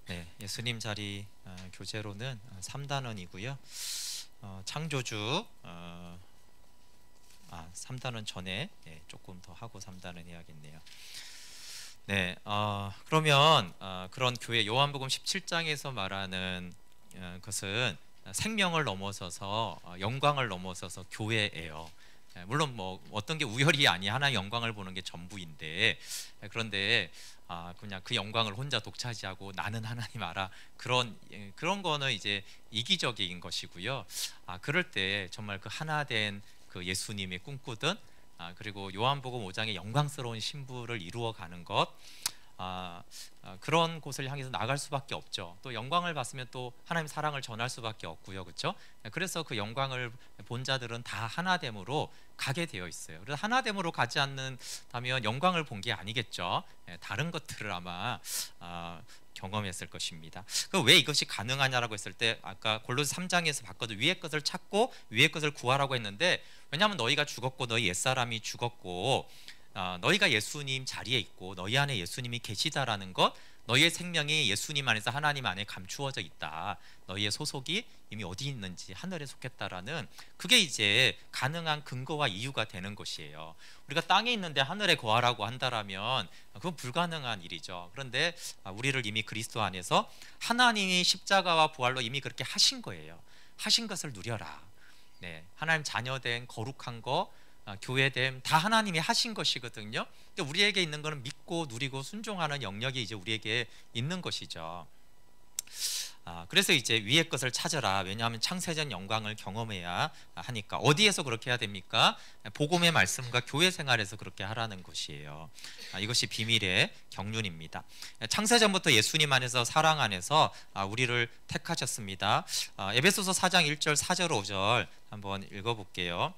네, 예수님 자리 교재로는 3단원이고요. 창조주 3단원 전에 조금 더 하고 3단원 해야겠네요. 네, 그러면 그런 교회 요한복음 17장에서 말하는 것은 생명을 넘어서서 영광을 넘어서서 교회예요. 물론 뭐 어떤 게 우열이 아니 하나의 영광을 보는 게 전부인데, 그런데 그냥 그 영광을 혼자 독차지하고 나는 하나님 알아, 그런 거는 이제 이기적인 것이고요. 그럴 때 정말 그 하나된 그 예수님이 꿈꾸던 그리고 요한복음 5장의 영광스러운 신부를 이루어가는 것, 그런 곳을 향해서 나갈 수밖에 없죠. 또 영광을 받으면 또 하나님 사랑을 전할 수밖에 없고요, 그렇죠? 그래서 그 영광을 본 자들은 다 하나됨으로 가게 되어 있어요. 그래서 하나됨으로 가지 않는다면 영광을 본 게 아니겠죠. 다른 것들을 아마 경험했을 것입니다. 왜 이것이 가능하냐라고 했을 때 아까 골로새 3장에서 봤거든. 위의 것을 찾고 위의 것을 구하라고 했는데, 왜냐하면 너희가 죽었고 너희 옛사람이 죽었고 너희가 예수님 자리에 있고 너희 안에 예수님이 계시다라는 것, 너희의 생명이 예수님 안에서 하나님 안에 감추어져 있다, 너희의 소속이 이미 어디 있는지 하늘에 속했다라는, 그게 이제 가능한 근거와 이유가 되는 것이에요. 우리가 땅에 있는데 하늘에 거하라고 한다라면 그건 불가능한 일이죠. 그런데 우리를 이미 그리스도 안에서 하나님이 십자가와 부활로 이미 그렇게 하신 거예요. 하신 것을 누려라. 네, 하나님 자녀된 거룩한 거, 교회됨 다 하나님이 하신 것이거든요. 근데 우리에게 있는 것은 믿고 누리고 순종하는 영역이 이제 우리에게 있는 것이죠. 그래서 이제 위의 것을 찾아라. 왜냐하면 창세전 영광을 경험해야 하니까. 어디에서 그렇게 해야 됩니까? 복음의 말씀과 교회 생활에서 그렇게 하라는 것이에요. 이것이 비밀의 경륜입니다. 창세전부터 예수님 안에서 사랑 안에서 우리를 택하셨습니다. 에베소서 4장 1절 4절 5절 한번 읽어볼게요.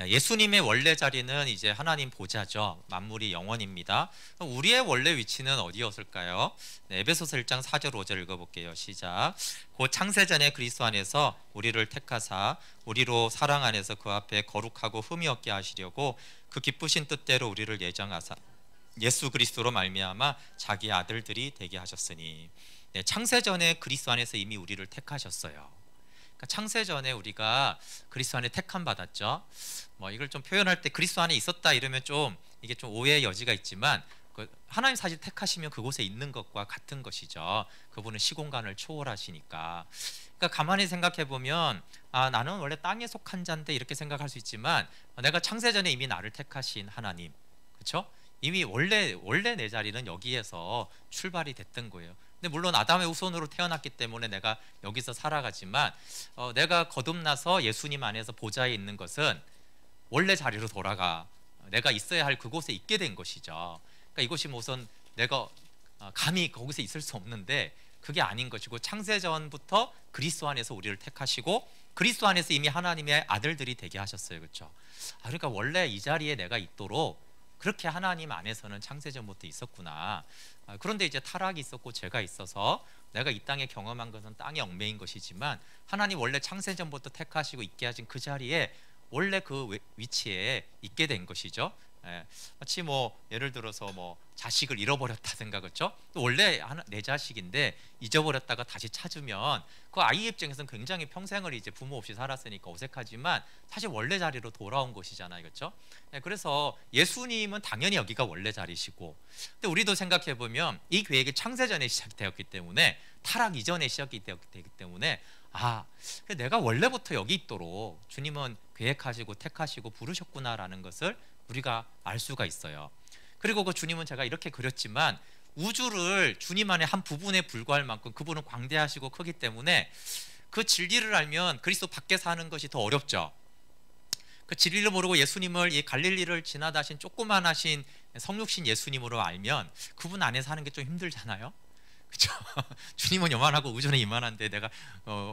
예수님의 원래 자리는 이제 하나님 보좌죠. 만물이 영원입니다. 우리의 원래 위치는 어디였을까요? 에베소서 1장 4절 5절 읽어볼게요. 시작. 곧 창세전에 그리스도 안에서 우리를 택하사 우리로 사랑 안에서 그 앞에 거룩하고 흠이 없게 하시려고 그 기쁘신 뜻대로 우리를 예정하사 예수 그리스도로 말미암아 자기 아들들이 되게 하셨으니. 네, 창세전에 그리스도 안에서 이미 우리를 택하셨어요. 그러니까 창세전에 우리가 그리스도 안에 택함 받았죠. 뭐 이걸 좀 표현할 때 그리스도 안에 있었다 이러면 좀 이게 좀 오해의 여지가 있지만, 하나님 사실 택하시면 그곳에 있는 것과 같은 것이죠. 그분은 시공간을 초월하시니까. 그러니까 가만히 생각해 보면 나는 원래 땅에 속한 자인데 이렇게 생각할 수 있지만, 내가 창세전에 이미 나를 택하신 하나님, 그렇죠? 이미 원래 내 자리는 여기에서 출발이 됐던 거예요. 근데 물론 아담의 후손으로 태어났기 때문에 내가 여기서 살아가지만, 내가 거듭나서 예수님 안에서 보좌에 있는 것은 원래 자리로 돌아가 내가 있어야 할 그곳에 있게 된 것이죠. 그러니까 이것이 우선 내가 감히 거기서 있을 수 없는데 그게 아닌 것이고, 창세전부터 그리스도 안에서 우리를 택하시고 그리스도 안에서 이미 하나님의 아들들이 되게 하셨어요. 그렇죠? 그러니까 원래 이 자리에 내가 있도록 그렇게 하나님 안에서는 창세전부터 있었구나. 그런데 이제 타락이 있었고 죄가 있어서 내가 이 땅에 경험한 것은 땅에 얽매인 것이지만, 하나님 원래 창세전부터 택하시고 있게 하신 그 자리에 원래 그 위치에 있게 된 것이죠. 마치 뭐 예를 들어서 뭐 자식을 잃어버렸다 생각했죠. 또 원래 내 자식인데 잊어버렸다가 다시 찾으면 그 아이 입장에서는 굉장히 평생을 이제 부모 없이 살았으니까 어색하지만 사실 원래 자리로 돌아온 것이잖아요, 그렇죠? 그래서 예수님은 당연히 여기가 원래 자리시고, 근데 우리도 생각해 보면 이 계획이 창세전에 시작되었기 때문에, 타락 이전에 시작이 되기 때문에 내가 원래부터 여기 있도록 주님은 계획하시고 택하시고 부르셨구나라는 것을 우리가 알 수가 있어요. 그리고 그 주님은 제가 이렇게 그렸지만 우주를 주님 안에 한 부분에 불과할 만큼 그분은 광대하시고 크기 때문에 그 진리를 알면 그리스도 밖에 사는 것이 더 어렵죠. 그 진리를 모르고 예수님을, 이 갈릴리를 지나다신 조그만하신 성육신 예수님으로 알면 그분 안에 사는 게 좀 힘들잖아요. 그렇죠? 주님은 요만하고 우주는 이만한데 내가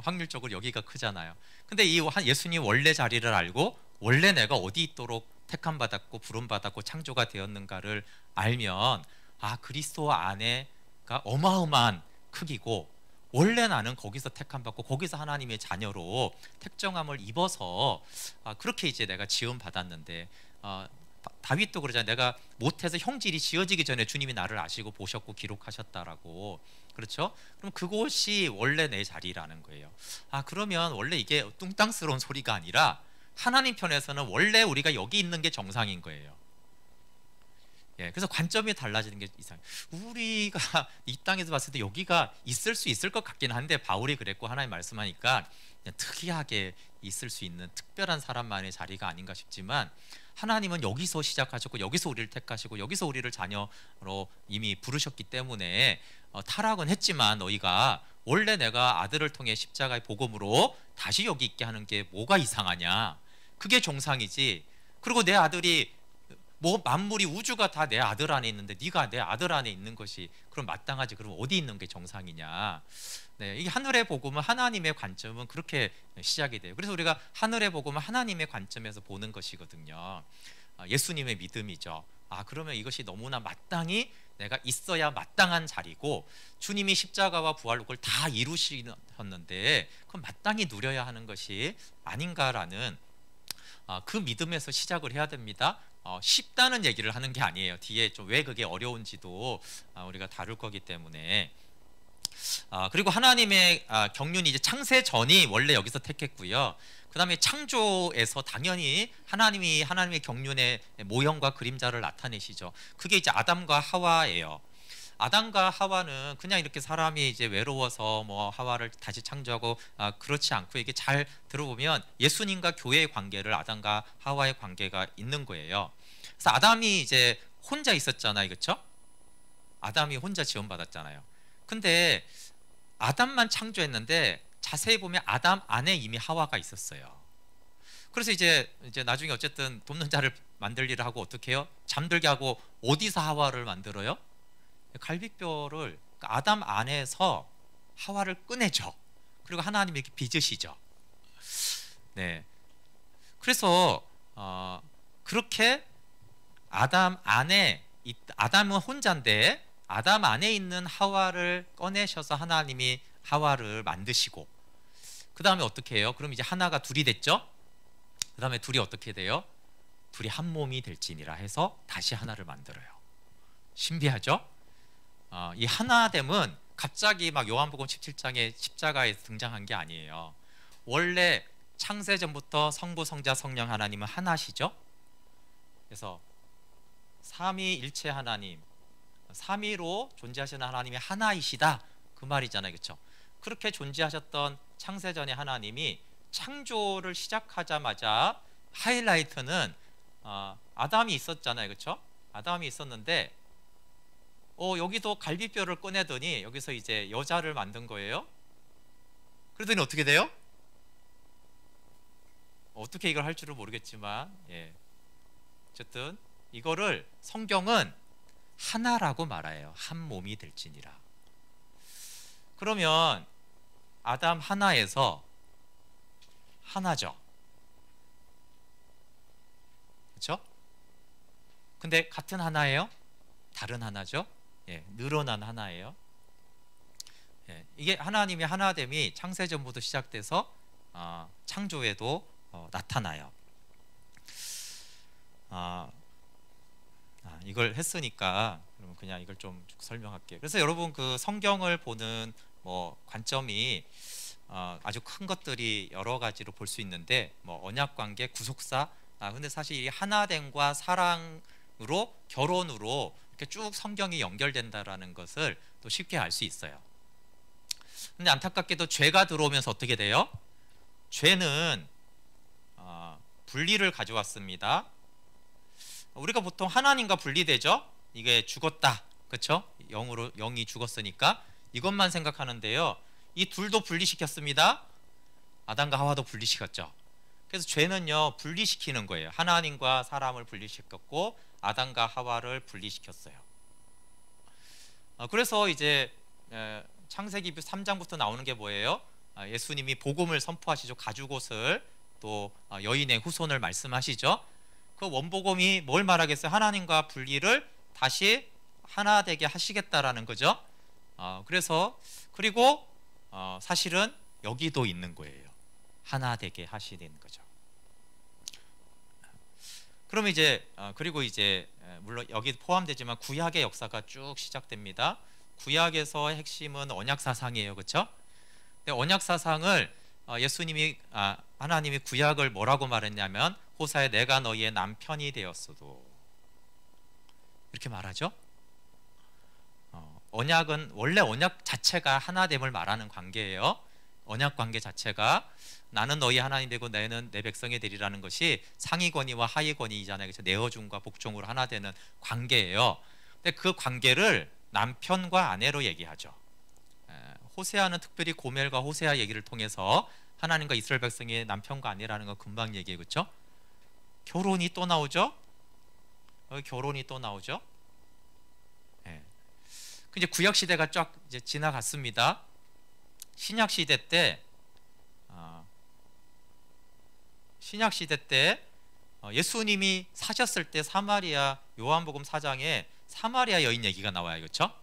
확률적으로 여기가 크잖아요. 근데 이 예수님 원래 자리를 알고 원래 내가 어디 있도록 택함 받았고 부름 받았고 창조가 되었는가를 알면, 그리스도 안에가 어마어마한 크기고 원래 나는 거기서 택함 받고 거기서 하나님의 자녀로 택정함을 입어서 그렇게 이제 내가 지음 받았는데, 다윗도 그러잖아요. 내가 못해서 형질이 지어지기 전에 주님이 나를 아시고 보셨고 기록하셨다라고. 그렇죠? 그럼 그곳이 원래 내 자리라는 거예요. 그러면 원래 이게 뚱땅스러운 소리가 아니라 하나님 편에서는 원래 우리가 여기 있는 게 정상인 거예요. 예, 그래서 관점이 달라지는 게 이상해요. 우리가 이 땅에서 봤을 때 여기가 있을 수 있을 것 같긴 한데, 바울이 그랬고 하나님 말씀하니까 그냥 특이하게 있을 수 있는 특별한 사람만의 자리가 아닌가 싶지만, 하나님은 여기서 시작하셨고 여기서 우리를 택하시고 여기서 우리를 자녀로 이미 부르셨기 때문에 타락은 했지만 너희가 원래 내가 아들을 통해 십자가의 복음으로 다시 여기 있게 하는 게 뭐가 이상하냐, 그게 정상이지. 그리고 내 아들이 뭐 만물이 우주가 다 내 아들 안에 있는데 네가 내 아들 안에 있는 것이 그럼 마땅하지. 그럼 어디 있는 게 정상이냐. 네, 이게 하늘의 복음은, 하나님의 관점은 그렇게 시작이 돼요. 그래서 우리가 하늘의 복음은 하나님의 관점에서 보는 것이거든요. 예수님의 믿음이죠. 그러면 이것이 너무나 마땅히 내가 있어야 마땅한 자리고, 주님이 십자가와 부활로 그걸 다 이루셨는데 그럼 마땅히 누려야 하는 것이 아닌가라는 그 믿음에서 시작을 해야 됩니다. 쉽다는 얘기를 하는 게 아니에요. 뒤에 좀 왜 그게 어려운지도 우리가 다룰 거기 때문에. 그리고 하나님의 경륜이 이제 창세 전이 원래 여기서 택했고요. 그 다음에 창조에서 당연히 하나님의 경륜의 모형과 그림자를 나타내시죠. 그게 이제 아담과 하와예요. 아담과 하와는 그냥 이렇게 사람이 이제 외로워서 뭐 하와를 다시 창조하고 그렇지 않고, 이게 잘 들어보면 예수님과 교회의 관계를, 아담과 하와의 관계가 있는 거예요. 그래서 아담이 이제 혼자 있었잖아요, 그렇죠? 아담이 혼자 지원받았잖아요. 근데 아담만 창조했는데 자세히 보면 아담 안에 이미 하와가 있었어요. 그래서 이제 나중에 어쨌든 돕는 자를 만들 일을 하고 어떻게 해요? 잠들게 하고 어디서 하와를 만들어요? 갈비뼈를, 그러니까 아담 안에서 하와를 꺼내죠. 그리고 하나님이 이렇게 빚으시죠. 네. 그래서 그렇게 아담은 혼자인데 아담 안에 있는 하와를 꺼내셔서 하나님이 하와를 만드시고, 그 다음에 어떻게 해요? 그럼 이제 하나가 둘이 됐죠? 그 다음에 둘이 어떻게 돼요? 둘이 한 몸이 될지니라 해서 다시 하나를 만들어요. 신비하죠? 이 하나됨은 갑자기 막 요한복음 17장에 십자가에 등장한 게 아니에요. 원래 창세전부터 성부, 성자, 성령 하나님은 하나시죠. 그래서 삼위일체 하나님, 삼위로 존재하시는 하나님이 하나이시다, 그 말이잖아요, 그렇죠? 그렇게 존재하셨던 창세전의 하나님이 창조를 시작하자마자 하이라이트는 아담이 있었잖아요, 그렇죠? 아담이 있었는데 여기도 갈비뼈를 꺼내더니 여기서 이제 여자를 만든 거예요. 그러더니 어떻게 돼요? 어떻게 이걸 할 줄은 모르겠지만, 어쨌든 이거를 성경은 하나라고 말해요. 한 몸이 될지니라. 그러면 아담 하나에서 하나죠, 그렇죠? 근데 같은 하나예요? 다른 하나죠? 늘어난 하나예요. 이게 하나님의 하나됨이 창세전부터 시작돼서 창조에도 나타나요. 이걸 했으니까 그러면 그냥 이걸 좀 설명할게요. 그래서 여러분 그 성경을 보는 뭐 관점이 아주 큰 것들이 여러 가지로 볼 수 있는데, 뭐 언약관계, 구속사, 근데 사실 이 하나됨과 사랑으로, 결혼으로 이렇게 쭉 성경이 연결된다라는 것을 또 쉽게 알 수 있어요. 근데 안타깝게도 죄가 들어오면서 어떻게 돼요? 죄는 분리를 가져왔습니다. 우리가 보통 하나님과 분리되죠. 이게 죽었다, 그렇죠? 영이 죽었으니까 이것만 생각하는데요. 이 둘도 분리시켰습니다. 아담과 하와도 분리시켰죠. 그래서 죄는요, 분리시키는 거예요. 하나님과 사람을 분리시켰고 아담과 하와를 분리시켰어요. 그래서 이제 창세기 3장부터 나오는 게 뭐예요? 예수님이 복음을 선포하시죠. 가죽옷을, 또 여인의 후손을 말씀하시죠. 그 원복음이 뭘 말하겠어요? 하나님과 분리를 다시 하나 되게 하시겠다라는 거죠. 그리고 사실은 여기도 있는 거예요. 하나 되게 하시는 거죠. 그러면 이제 그리고 이제 물론 여기 포함되지만 구약의 역사가 쭉 시작됩니다. 구약에서 핵심은 언약 사상이에요, 그렇죠? 근데 언약 사상을 예수님이 하나님이 구약을 뭐라고 말했냐면 호사에 내가 너희의 남편이 되었어도 이렇게 말하죠. 언약은 원래 언약 자체가 하나됨을 말하는 관계예요. 언약 관계 자체가 나는 너희 하나님 되고 너희는 내 백성이 되리라는 것이 상위 권위와 하위 권위이잖아요. 그래서 내어줌과 복종으로 하나 되는 관계예요. 근데 그 관계를 남편과 아내로 얘기하죠. 호세아는 특별히 고멜과 호세아 얘기를 통해서 하나님과 이스라엘 백성의 남편과 아내라는 거 금방 얘기해요, 그렇죠? 결혼이 또 나오죠. 결혼이 또 나오죠. 이제 구약 시대가 쫙 이제 지나갔습니다. 신약 시대 때 예수님이 사셨을 때 사마리아 요한복음 4장에 사마리아 여인 얘기가 나와요, 그렇죠?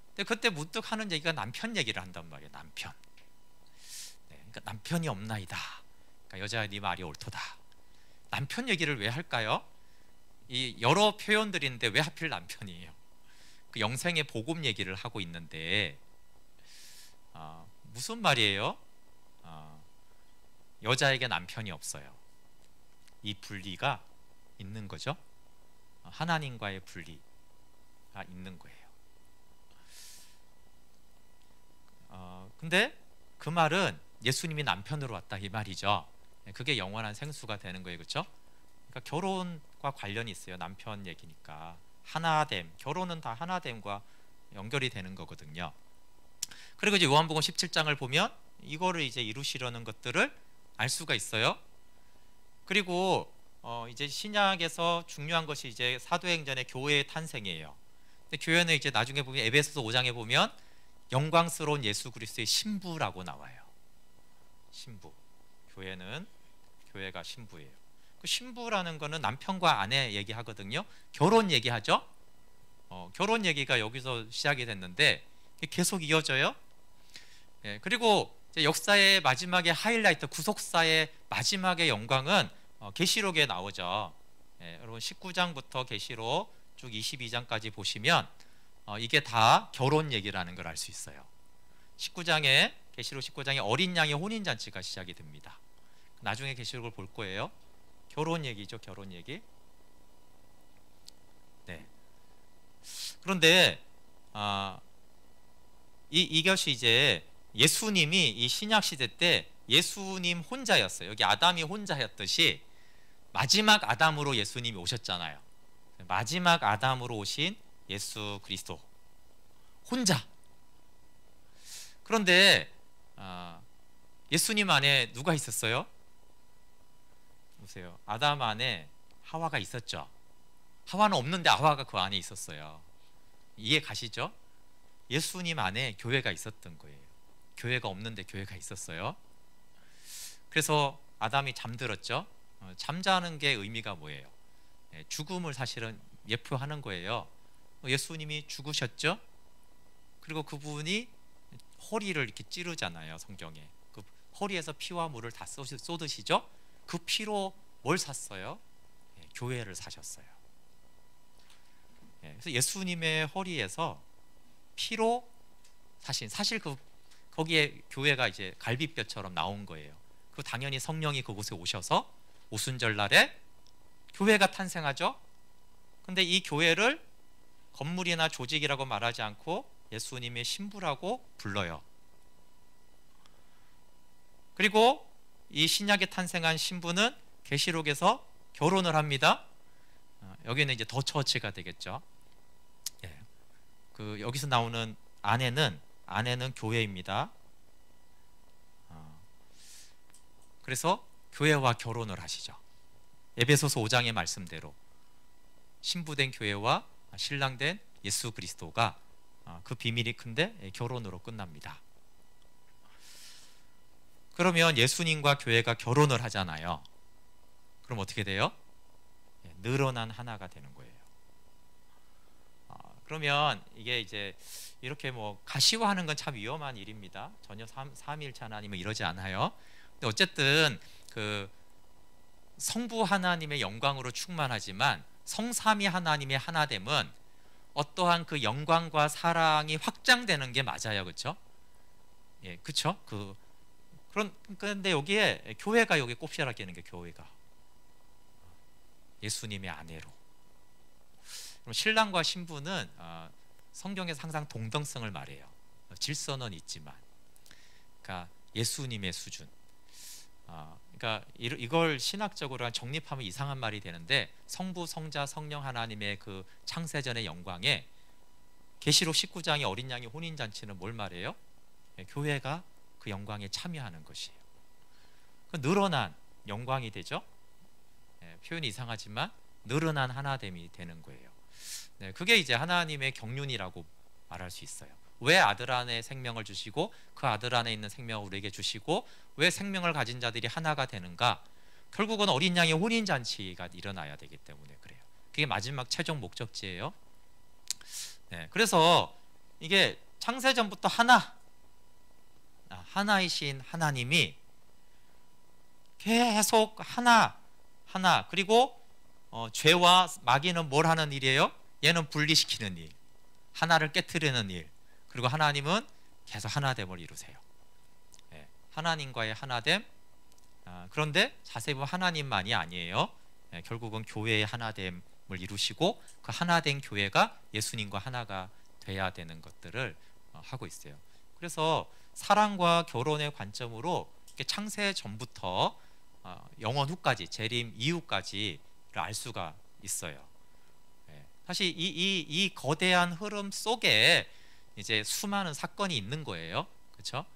근데 그때 문득 하는 얘기가 남편 얘기를 한단 말이에요. 남편. 그러니까 남편이 없나이다. 그러니까 여자야 네 말이 옳도다. 남편 얘기를 왜 할까요? 이 여러 표현들인데 왜 하필 남편이에요? 그 영생의 복음 얘기를 하고 있는데 무슨 말이에요? 여자에게 남편이 없어요. 이 분리가 있는 거죠. 하나님과의 분리가 있는 거예요. 근데 그 말은 예수님이 남편으로 왔다 이 말이죠. 그게 영원한 생수가 되는 거예요, 그렇죠? 그러니까 결혼과 관련이 있어요. 남편 얘기니까 하나됨, 결혼은 다 하나됨과 연결이 되는 거거든요. 그리고 이제 요한복음 17장을 보면 이거를 이제 이루시려는 것들을 알 수가 있어요. 그리고 이제 신약에서 중요한 것이 이제 사도행전의 교회의 탄생이에요. 근데 교회는 이제 나중에 보면 에베소서 5장에 보면 영광스러운 예수 그리스도의 신부라고 나와요. 신부. 교회가 신부예요. 그 신부라는 거는 남편과 아내 얘기하거든요. 결혼 얘기하죠. 결혼 얘기가 여기서 시작이 됐는데 계속 이어져요. 그리고 역사의 마지막에 하이라이트, 구속사의 마지막의 영광은 계시록에 나오죠. 여러분 19장부터 계시록 쭉 22장까지 보시면 이게 다 결혼 얘기라는 걸 알 수 있어요. 계시록 19장에 어린 양의 혼인잔치가 시작이 됩니다. 나중에 계시록을 볼 거예요. 결혼 얘기죠, 결혼 얘기. 네. 그런데 이것이 이제 예수님이 이 신약 시대 때 예수님 혼자였어요. 여기 아담이 혼자였듯이 마지막 아담으로 예수님이 오셨잖아요. 마지막 아담으로 오신 예수 그리스도 혼자. 그런데 예수님 안에 누가 있었어요? 보세요. 아담 안에 하와가 있었죠. 하와는 없는데 하와가 그 안에 있었어요. 이해 가시죠? 예수님 안에 교회가 있었던 거예요. 교회가 없는데 교회가 있었어요. 그래서 아담이 잠들었죠. 잠자는 게 의미가 뭐예요? 죽음을 사실은 예표하는 거예요. 예수님이 죽으셨죠. 그리고 그분이 허리를 이렇게 찌르잖아요, 성경에. 그 허리에서 피와 물을 다 쏟으시죠. 그 피로 뭘 샀어요? 교회를 사셨어요. 그래서 예수님의 허리에서 피로 사실 거기에 교회가 이제 갈비뼈처럼 나온 거예요. 그 당연히 성령이 그곳에 오셔서 오순절 날에 교회가 탄생하죠. 근데 이 교회를 건물이나 조직이라고 말하지 않고 예수님의 신부라고 불러요. 그리고 이 신약에 탄생한 신부는 계시록에서 결혼을 합니다. 여기는 이제 더 처치가 되겠죠. 여기서 나오는 아내는 교회입니다. 그래서 교회와 결혼을 하시죠. 에베소서 5장의 말씀대로 신부된 교회와 신랑된 예수 그리스도가 그 비밀이 큰데 결혼으로 끝납니다. 그러면 예수님과 교회가 결혼을 하잖아요. 그럼 어떻게 돼요? 늘어난 하나가 되는 거예요. 그러면 이게 이제 이렇게 뭐 가시화하는 건 참 위험한 일입니다. 전혀 삼위일체 하나님은 이러지 않아요. 근데 어쨌든 그 성부 하나님의 영광으로 충만하지만 성삼위 하나님의 하나됨은 어떠한 그 영광과 사랑이 확장되는 게 맞아요, 그렇죠? 예, 그렇죠. 그런데 여기에 교회가 여기 꼽시라 끼는 게 교회가 예수님의 아내로. 그럼 신랑과 신부는 성경에서 항상 동등성을 말해요. 질서는 있지만, 그러니까 예수님의 수준. 그러니까 이걸 신학적으로 정립하면 이상한 말이 되는데 성부, 성자, 성령 하나님의 그 창세전의 영광에 계시록 19장의 어린 양의 혼인 잔치는 뭘 말해요? 교회가 그 영광에 참여하는 것이에요. 그 늘어난 영광이 되죠. 표현이 이상하지만 늘어난 하나됨이 되는 거예요. 그게 이제 하나님의 경륜이라고 말할 수 있어요. 왜 아들 안에 생명을 주시고 그 아들 안에 있는 생명을 우리에게 주시고 왜 생명을 가진 자들이 하나가 되는가? 결국은 어린 양의 혼인 잔치가 일어나야 되기 때문에 그래요. 그게 마지막 최종 목적지예요. 그래서 이게 창세전부터 하나이신 하나님이 계속 하나 그리고 죄와 마귀는 뭘 하는 일이에요? 얘는 분리시키는 일, 하나를 깨트리는 일. 그리고 하나님은 계속 하나됨을 이루세요. 하나님과의 하나됨. 그런데 자세히 보면 하나님만이 아니에요. 결국은 교회의 하나됨을 이루시고 그 하나된 교회가 예수님과 하나가 돼야 되는 것들을 하고 있어요. 그래서 사랑과 결혼의 관점으로 창세 전부터 영원 후까지, 재림 이후까지를 알 수가 있어요. 사실 이 거대한 흐름 속에 이제 수많은 사건이 있는 거예요. 그렇죠?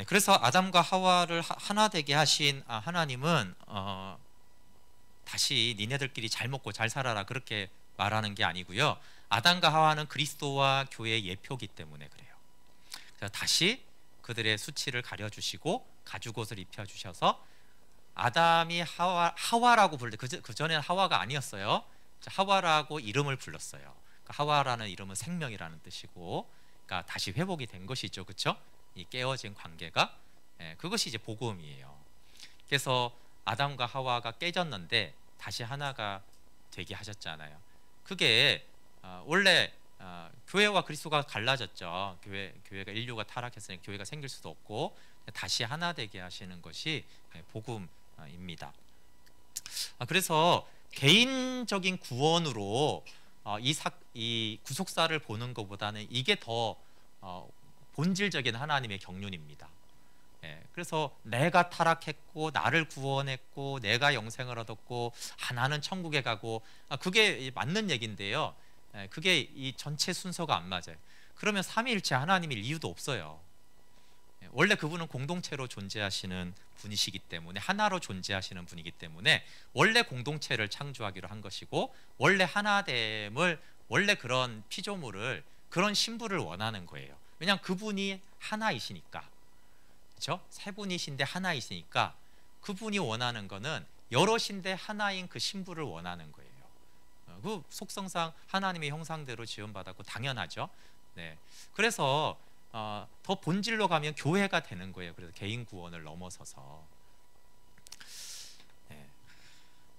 그래서 아담과 하와를 하나 되게 하신 하나님은 다시 니네들끼리 잘 먹고 잘 살아라 그렇게 말하는 게 아니고요. 아담과 하와는 그리스도와 교회의 예표기 때문에 그래요. 그래서 다시 그들의 수치를 가려주시고 가죽옷을 입혀주셔서 아담이 하와라고 부를 때 그 전에는 하와가 아니었어요. 하와라고 이름을 불렀어요. 그러니까 하와라는 이름은 생명이라는 뜻이고, 그러니까 다시 회복이 된 것이죠, 그렇죠? 이 깨어진 관계가, 그것이 이제 복음이에요. 그래서 아담과 하와가 깨졌는데 다시 하나가 되게 하셨잖아요. 그게 원래 교회와 그리스도가 갈라졌죠. 교회가 인류가 타락했으니 교회가 생길 수도 없고 다시 하나 되게 하시는 것이 복음입니다. 그래서 개인적인 구원으로 이 구속사를 보는 것보다는 이게 더 본질적인 하나님의 경륜입니다. 그래서 내가 타락했고 나를 구원했고 내가 영생을 얻었고 나는 천국에 가고 그게 맞는 얘기인데요. 그게 이 전체 순서가 안 맞아요. 그러면 삼위일체 하나님일 이유도 없어요. 원래 그분은 공동체로 존재하시는 분이시기 때문에, 하나로 존재하시는 분이기 때문에 원래 공동체를 창조하기로 한 것이고 원래 하나됨을, 원래 그런 피조물을, 그런 신부를 원하는 거예요. 왜냐하면 그분이 하나이시니까, 그렇죠? 세 분이신데 하나이시니까 그분이 원하는 거는 여럿인데 하나인 그 신부를 원하는 거예요. 그 속성상 하나님의 형상대로 지음받았고 당연하죠. 그래서 더 본질로 가면 교회가 되는 거예요. 그래서 개인 구원을 넘어서서.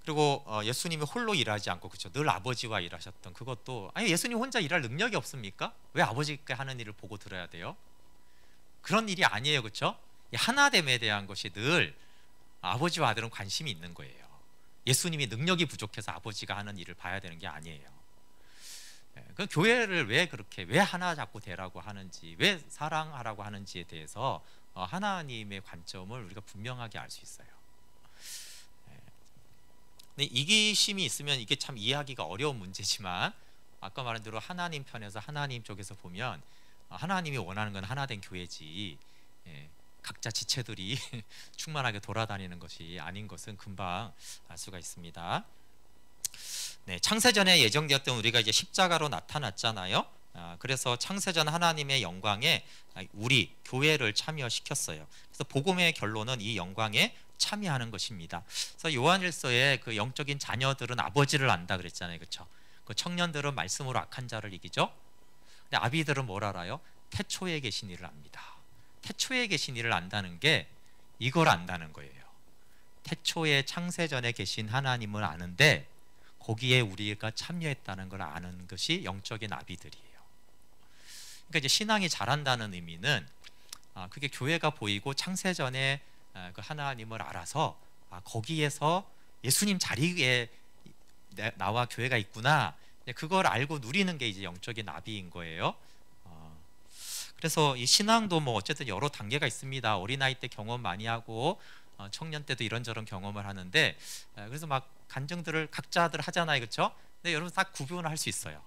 그리고 예수님이 홀로 일하지 않고, 그렇죠, 늘 아버지와 일하셨던 그것도, 아니 예수님 혼자 일할 능력이 없습니까? 왜 아버지께 하는 일을 보고 들어야 돼요? 그런 일이 아니에요, 그렇죠? 하나됨에 대한 것이 늘 아버지와 아들은 관심이 있는 거예요. 예수님이 능력이 부족해서 아버지가 하는 일을 봐야 되는 게 아니에요. 그 교회를 왜 하나 잡고 되라고 하는지, 왜 사랑하라고 하는지에 대해서 하나님의 관점을 우리가 분명하게 알 수 있어요. 근데 이기심이 있으면 이게 참 이해하기가 어려운 문제지만, 아까 말한 대로 하나님 편에서, 하나님 쪽에서 보면 하나님이 원하는 건 하나된 교회지, 각자 지체들이 충만하게 돌아다니는 것이 아닌 것은 금방 알 수가 있습니다. 창세전에 예정되었던 우리가 이제 십자가로 나타났잖아요. 그래서 창세전 하나님의 영광에 우리 교회를 참여시켰어요. 그래서 복음의 결론은 이 영광에 참여하는 것입니다. 그래서 요한일서에 그 영적인 자녀들은 아버지를 안다 그랬잖아요, 그렇죠? 그 청년들은 말씀으로 악한 자를 이기죠. 근데 아비들은 뭘 알아요? 태초에 계신 이를 압니다. 태초에 계신 이를 안다는 게 이걸 안다는 거예요. 태초에 창세전에 계신 하나님을 아는데 거기에 우리가 참여했다는 걸 아는 것이 영적인 아비들이에요. 그러니까 이제 신앙이 자란다는 의미는 그게 교회가 보이고 창세전에 그 하나님을 알아서 거기에서 예수님 자리에 나와 교회가 있구나, 그걸 알고 누리는 게 이제 영적인 나비인 거예요. 그래서 이 신앙도 뭐 어쨌든 여러 단계가 있습니다. 어린아이 때 경험 많이 하고 청년 때도 이런저런 경험을 하는데, 그래서 막 간증들을 각자들 하잖아요, 그렇죠? 근데 여러분 딱 구분을 할 수 있어요.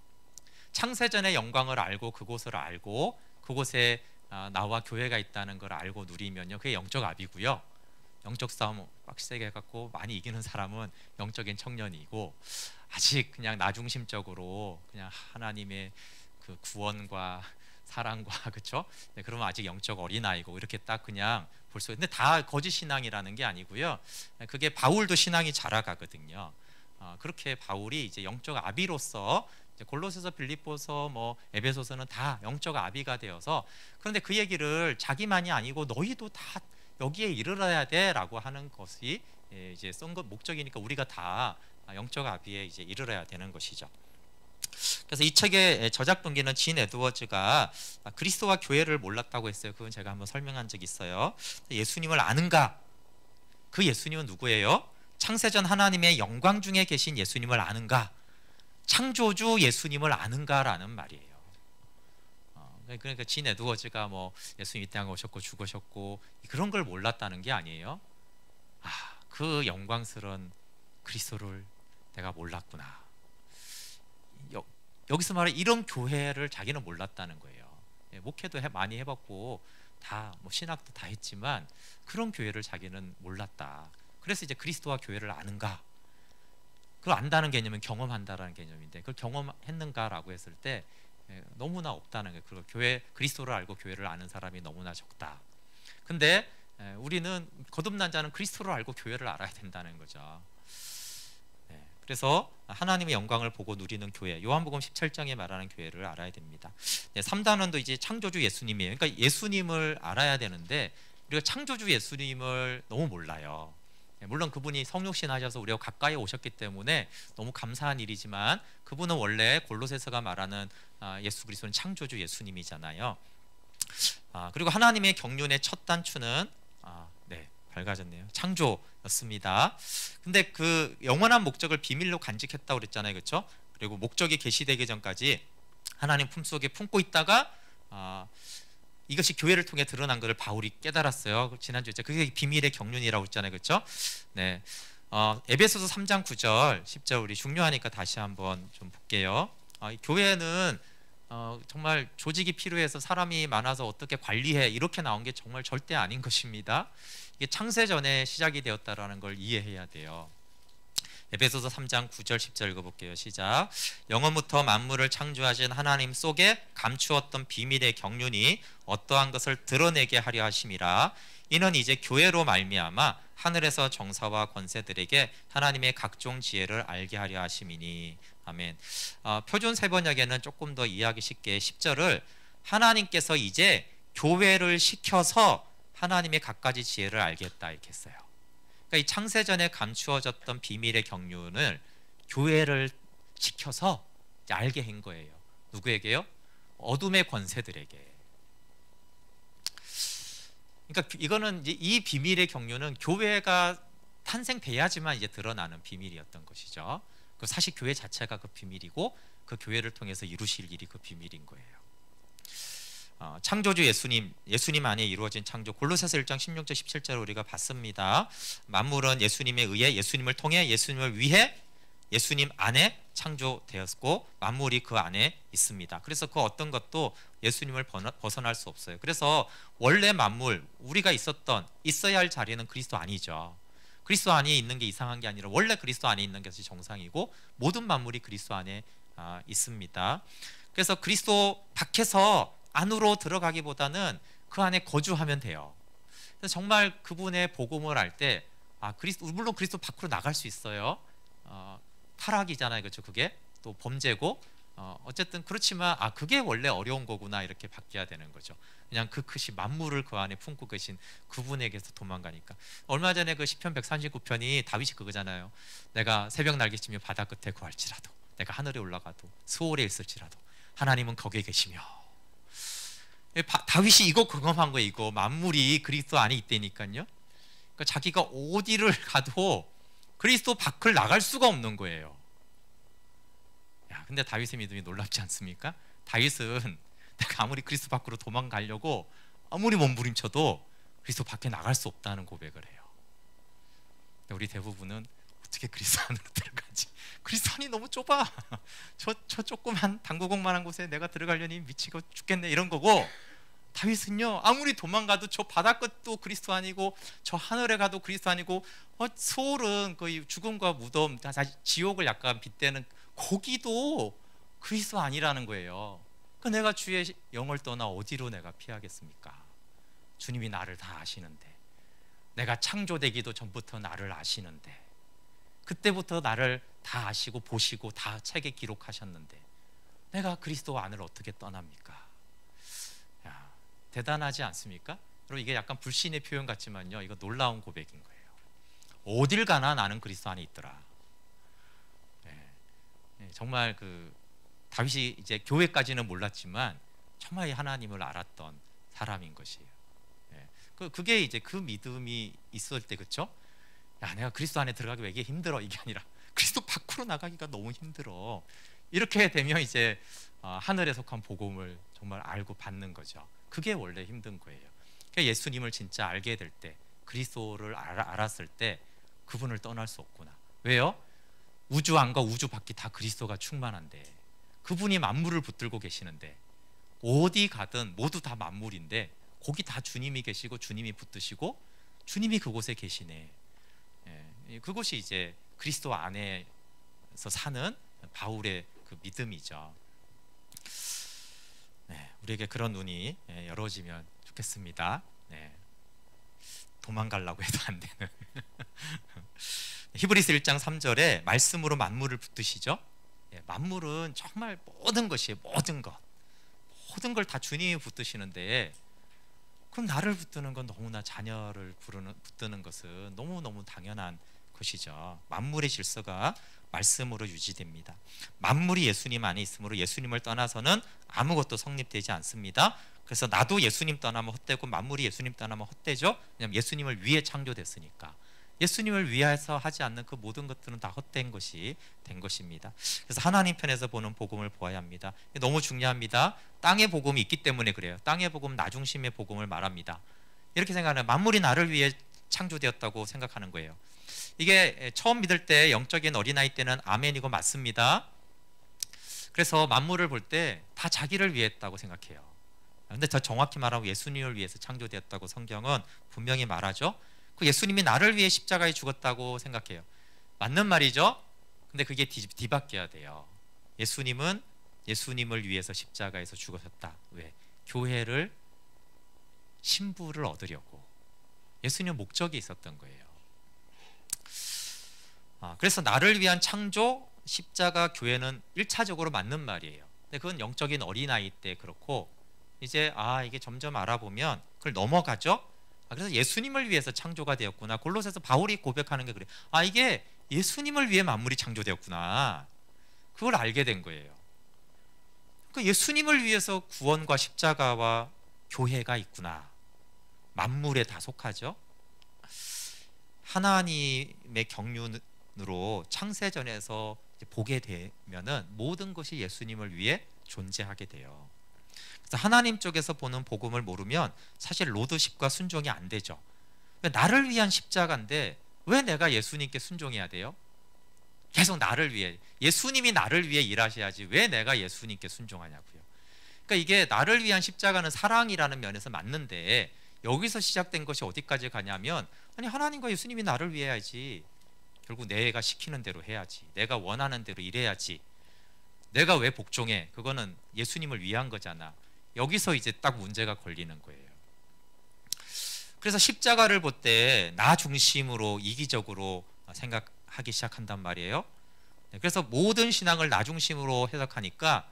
창세전의 영광을 알고 그곳을 알고 그곳에 나와 교회가 있다는 걸 알고 누리면요, 그게 영적 아비고요. 영적 싸움 빡세게 해갖고 많이 이기는 사람은 영적인 청년이고, 아직 그냥 나중심적으로 그냥 하나님의 그 구원과 사랑과 그렇죠? 네, 그러면 아직 영적 어린아이고, 이렇게 딱 그냥 볼 수. 근데 다 거짓 신앙이라는 게 아니고요. 그게 바울도 신앙이 자라가거든요. 그렇게 바울이 이제 영적 아비로서 이제 골로새서, 빌립보서, 뭐 에베소서는 다 영적 아비가 되어서, 그런데 그 얘기를 자기만이 아니고 너희도 다 여기에 이르러야 돼라고 하는 것이 이제 쓴 것 목적이니까 우리가 다 영적 아비에 이제 이르러야 되는 것이죠. 그래서 이 책의 저작 동기는 진 에드워즈가 그리스도와 교회를 몰랐다고 했어요. 그건 제가 한번 설명한 적이 있어요. 예수님을 아는가? 그 예수님은 누구예요? 창세전 하나님의 영광 중에 계신 예수님을 아는가? 창조주 예수님을 아는가라는 말이에요. 그러니까 진 에드워즈가 뭐 예수님 이 땅에 오셨고 죽으셨고 그런 걸 몰랐다는 게 아니에요. 그 영광스러운 그리스도를 내가 몰랐구나. 여기서 말해 이런 교회를 자기는 몰랐다는 거예요. 목회도 많이 해봤고 다 뭐 신학도 다 했지만 그런 교회를 자기는 몰랐다. 그래서 이제 그리스도와 교회를 아는가? 그걸 안다는 개념은 경험한다라는 개념인데, 그걸 경험했는가라고 했을 때 너무나 없다는 거예요. 그리고 그리스도를 알고 교회를 아는 사람이 너무나 적다. 근데 우리는 거듭난 자는 그리스도를 알고 교회를 알아야 된다는 거죠. 그래서 하나님의 영광을 보고 누리는 교회, 요한복음 17장에 말하는 교회를 알아야 됩니다. 3단원도 이제 창조주 예수님이에요. 그러니까 예수님을 알아야 되는데 우리가 창조주 예수님을 너무 몰라요. 물론 그분이 성육신 하셔서 우리가 가까이 오셨기 때문에 너무 감사한 일이지만, 그분은 원래 골로새서가 말하는 예수 그리스도는 창조주 예수님이잖아요. 그리고 하나님의 경륜의 첫 단추는 밝아졌네요. 창조였습니다. 근데 그 영원한 목적을 비밀로 간직했다고 그랬잖아요, 그렇죠? 그리고 목적이 계시되기 전까지 하나님 품속에 품고 있다가 이것이 교회를 통해 드러난 것을 바울이 깨달았어요. 지난주에 그게 비밀의 경륜이라고 했잖아요, 그렇죠? 네. 에베소서 3장 9절 10절 우리 중요하니까 다시 한번 좀 볼게요. 교회는 정말 조직이 필요해서 사람이 많아서 어떻게 관리해 이렇게 나온 게 정말 절대 아닌 것입니다. 이게 창세전에 시작이 되었다라는 걸 이해해야 돼요. 에베소서 3장 9절 10절 읽어볼게요. 시작. 영원부터 만물을 창조하신 하나님 속에 감추었던 비밀의 경륜이 어떠한 것을 드러내게 하려 하심이라. 이는 이제 교회로 말미암아 하늘에서 정사와 권세들에게 하나님의 각종 지혜를 알게 하려 하심이니. 아멘. 표준 세번역에는 조금 더 이해하기 쉽게 10절을 하나님께서 이제 교회를 시켜서 하나님의 갖가지 지혜를 알겠다 이렇게 했어요. 그러니까 이 창세전에 감추어졌던 비밀의 경륜을 교회를 시켜서 이제 알게 한 거예요. 누구에게요? 어둠의 권세들에게. 그러니까 이거는 이제 이 비밀의 경륜은 교회가 탄생돼야지만 이제 드러나는 비밀이었던 것이죠. 그 사실 교회 자체가 그 비밀이고 그 교회를 통해서 이루실 일이 그 비밀인 거예요. 창조주 예수님 안에 이루어진 창조, 골로새서 1장 16절 17절을 우리가 봤습니다. 만물은 예수님에 의해, 예수님을 통해, 예수님을 위해, 예수님 안에 창조되었고 만물이 그 안에 있습니다. 그래서 그 어떤 것도 예수님을 벗어날 수 없어요. 그래서 원래 만물, 우리가 있어야 할 자리는 그리스도 아니죠. 그리스도 안에 있는 게 이상한 게 아니라 원래 그리스도 안에 있는 것이 정상이고 모든 만물이 그리스도 안에 있습니다. 그래서 그리스도 밖에서 안으로 들어가기보다는 그 안에 거주하면 돼요. 그래서 정말 그분의 복음을 알 때 물론 그리스도 밖으로 나갈 수 있어요. 타락이잖아요, 그렇죠? 그게 또 범죄고 어쨌든 그렇지만 그게 원래 어려운 거구나 이렇게 바뀌어야 되는 거죠. 그냥 그 크신 만물을 그 안에 품고 계신 그분에게서 도망가니까. 얼마 전에 그 시편 139편이 다윗이 그거잖아요. 내가 새벽 날개치며 바다 끝에 구할지라도, 내가 하늘에 올라가도 수월에 있을지라도 하나님은 거기에 계시며. 다윗이 이거 경험한 거예요. 이거 만물이 그리스도 안에 있다니까요. 그러니까 자기가 어디를 가도 그리스도 밖을 나갈 수가 없는 거예요. 야, 근데 다윗의 믿음이 놀랍지 않습니까? 다윗은 내가 아무리 그리스도 밖으로 도망가려고 아무리 몸부림쳐도 그리스도 밖에 나갈 수 없다는 고백을 해요. 근데 우리 대부분은 어떻게 그리스도 안으로 들어가지? 그리스도 안이 너무 좁아. 저 조그만 당구공만한 곳에 내가 들어가려니 미치고 죽겠네 이런 거고, 다윗은요 아무리 도망가도 저 바다 끝도 그리스도 아니고 저 하늘에 가도 그리스도 아니고, 소울은 거의 죽음과 무덤, 사실 지옥을 약간 빗대는 거기도 그리스도 아니라는 거예요. 그 내가 주의 영을 떠나 어디로 내가 피하겠습니까? 주님이 나를 다 아시는데, 내가 창조되기도 전부터 나를 아시는데, 그때부터 나를 다 아시고 보시고 다 책에 기록하셨는데 내가 그리스도 안을 어떻게 떠납니까? 야, 대단하지 않습니까? 여러분, 이게 약간 불신의 표현 같지만요, 이거 놀라운 고백인 거예요. 어딜 가나 나는 그리스도 안에 있더라. 정말 그 다윗이 이제 교회까지는 몰랐지만 정말 하나님을 알았던 사람인 것이에요. 그게 이제 그 믿음이 있을 때, 그렇죠? 야, 내가 그리스도 안에 들어가기 왜 이게 힘들어, 이게 아니라 그리스도 밖으로 나가기가 너무 힘들어. 이렇게 되면 이제 하늘에 속한 복음을 정말 알고 받는 거죠. 그게 원래 힘든 거예요. 그러니까 예수님을 진짜 알게 될 때, 그리스도를 알았을 때 그분을 떠날 수 없구나. 왜요? 우주 안과 우주 밖이 다 그리스도가 충만한데, 그분이 만물을 붙들고 계시는데, 어디 가든 모두 다 만물인데 거기 다 주님이 계시고 주님이 붙드시고 주님이 그곳에 계시네. 그것이 이제 그리스도 안에서 사는 바울의 그 믿음이죠. 우리에게 그런 눈이 열어지면 좋겠습니다. 도망가려고 해도 안 되는. 히브리서 1장 3절에 말씀으로 만물을 붙드시죠. 만물은 정말 모든 것이에요. 모든 걸 다 주님이 붙드시는데, 그럼 나를 붙드는 건 너무나 자녀를 붙드는 것은 너무너무 당연한 것이죠. 만물의 질서가 말씀으로 유지됩니다. 만물이 예수님 안에 있으므로 예수님을 떠나서는 아무것도 성립되지 않습니다. 그래서 나도 예수님 떠나면 헛되고 만물이 예수님 떠나면 헛되죠. 왜냐하면 예수님을 위해 창조됐으니까. 예수님을 위해서 하지 않는 그 모든 것들은 다 헛된 것이 된 것입니다. 그래서 하나님 편에서 보는 복음을 보아야 합니다. 너무 중요합니다. 땅의 복음이 있기 때문에 그래요. 땅의 복음, 나 중심의 복음을 말합니다. 이렇게 생각하는, 만물이 나를 위해 창조되었다고 생각하는 거예요. 이게 처음 믿을 때, 영적인 어린아이 때는 아멘이고 맞습니다. 그래서 만물을 볼 때 다 자기를 위해 했다고 생각해요. 근데 더 정확히 말하면 예수님을 위해서 창조되었다고 성경은 분명히 말하죠. 그 예수님이 나를 위해 십자가에 죽었다고 생각해요. 맞는 말이죠. 근데 그게 뒤바뀌어야 돼요. 예수님은 예수님을 위해서 십자가에서 죽으셨다. 왜? 교회를, 신부를 얻으려고. 예수님은 목적이 있었던 거예요. 그래서 나를 위한 창조, 십자가, 교회는 1차적으로 맞는 말이에요. 근데 그건 영적인 어린아이 때 그렇고, 이제 이게 점점 알아보면 그걸 넘어가죠. 그래서 예수님을 위해서 창조가 되었구나. 골로새서 바울이 고백하는 게 그래요. 이게 예수님을 위해 만물이 창조되었구나. 그걸 알게 된 거예요. 그러니까 예수님을 위해서 구원과 십자가와 교회가 있구나. 만물에 다 속하죠. 하나님의 경륜으로 창세전에서 보게 되면은 모든 것이 예수님을 위해 존재하게 돼요. 그래서 하나님 쪽에서 보는 복음을 모르면 사실 로드십과 순종이 안 되죠. 나를 위한 십자가인데 왜 내가 예수님께 순종해야 돼요? 계속 나를 위해, 예수님이 나를 위해 일하셔야지 왜 내가 예수님께 순종하냐고요. 그러니까 이게 나를 위한 십자가는 사랑이라는 면에서 맞는데, 여기서 시작된 것이 어디까지 가냐면, 아니 하나님과 예수님이 나를 위해 해야지, 결국 내가 시키는 대로 해야지, 내가 원하는 대로 일해야지, 내가 왜 복종해? 그거는 예수님을 위한 거잖아. 여기서 이제 딱 문제가 걸리는 거예요. 그래서 십자가를 볼 때 나 중심으로 이기적으로 생각하기 시작한단 말이에요. 그래서 모든 신앙을 나 중심으로 해석하니까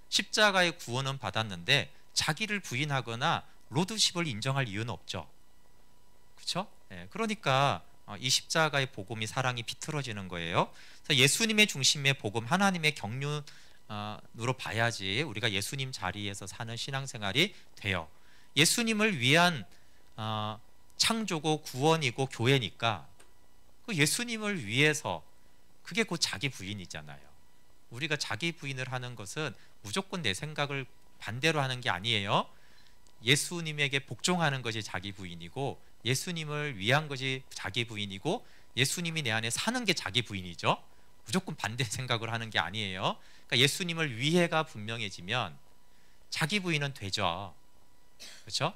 십자가의 구원은 받았는데 자기를 부인하거나 로드십을 인정할 이유는 없죠. 그렇죠? 그러니까 이 십자가의 복음이 사랑이 비틀어지는 거예요. 그래서 예수님의 중심의 복음, 하나님의 경륜으로 봐야지 우리가 예수님 자리에서 사는 신앙생활이 돼요. 예수님을 위한 창조고 구원이고 교회니까 그 예수님을 위해서 그게 곧 자기 부인이잖아요. 우리가 자기 부인을 하는 것은 무조건 내 생각을 반대로 하는 게 아니에요. 예수님에게 복종하는 것이 자기 부인이고 예수님을 위한 것이 자기 부인이고 예수님이 내 안에 사는 게 자기 부인이죠. 무조건 반대 생각을 하는 게 아니에요. 그러니까 예수님을 위해가 분명해지면 자기 부인은 되죠. 그렇죠?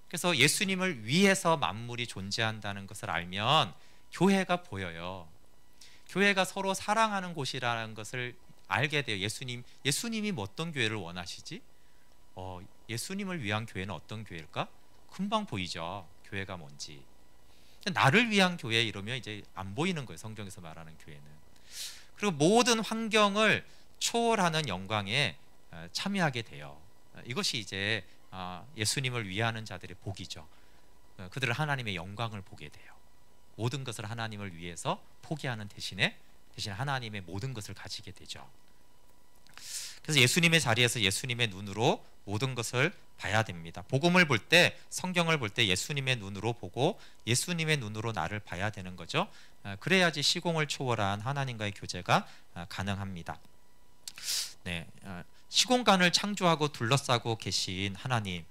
그래서 예수님을 위해서 만물이 존재한다는 것을 알면 교회가 보여요. 교회가 서로 사랑하는 곳이라는 것을 알게 돼요. 예수님이 뭐 어떤 교회를 원하시지? 예수님을 위한 교회는 어떤 교회일까? 금방 보이죠. 교회가 뭔지. 나를 위한 교회 이러면 이제 안 보이는 거예요. 성경에서 말하는 교회는. 그리고 모든 환경을 초월하는 영광에 참여하게 돼요. 이것이 이제 예수님을 위하는 자들의 복이죠. 그들은 하나님의 영광을 보게 돼요. 모든 것을 하나님을 위해서 포기하는 대신 하나님의 모든 것을 가지게 되죠. 그래서 예수님의 자리에서 예수님의 눈으로 모든 것을 봐야 됩니다. 복음을 볼 때, 성경을 볼 때 예수님의 눈으로 보고 예수님의 눈으로 나를 봐야 되는 거죠. 그래야지 시공을 초월한 하나님과의 교제가 가능합니다. 네, 시공간을 창조하고 둘러싸고 계신 하나님.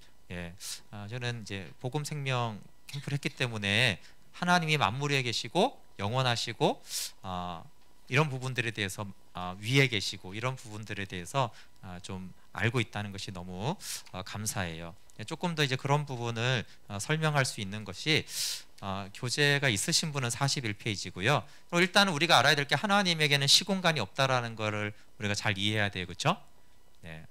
저는 이제 복음 생명 캠프를 했기 때문에 하나님이 만물에 계시고 영원하시고 이런 부분들에 대해서 위에 계시고 이런 부분들에 대해서 좀 알고 있다는 것이 너무 감사해요. 조금 더 이제 그런 부분을 설명할 수 있는 것이 교재가 있으신 분은 41페이지고요. 일단은 우리가 알아야 될 게 하나님에게는 시공간이 없다라는 것을 우리가 잘 이해해야 돼요. 그렇죠? 네.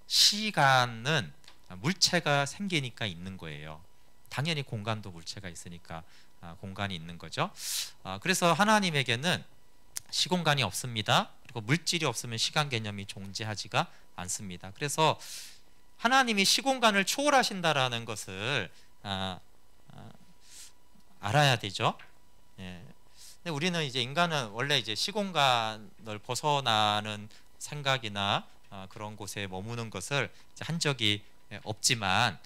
시간은 물체가 생기니까 있는 거예요. 당연히 공간도 물체가 있으니까 공간이 있는 거죠. 그래서 하나님에게는 시공간이 없습니다. 그리고 물질이 없으면 시간 개념이 존재하지가 않습니다. 그래서 하나님이 시공간을 초월하신다라는 것을 알아야 되죠. 근데 우리는 이제 인간은 원래 이제 시공간을 벗어나는 생각이나 그런 곳에 머무는 것을 한 적이 없지만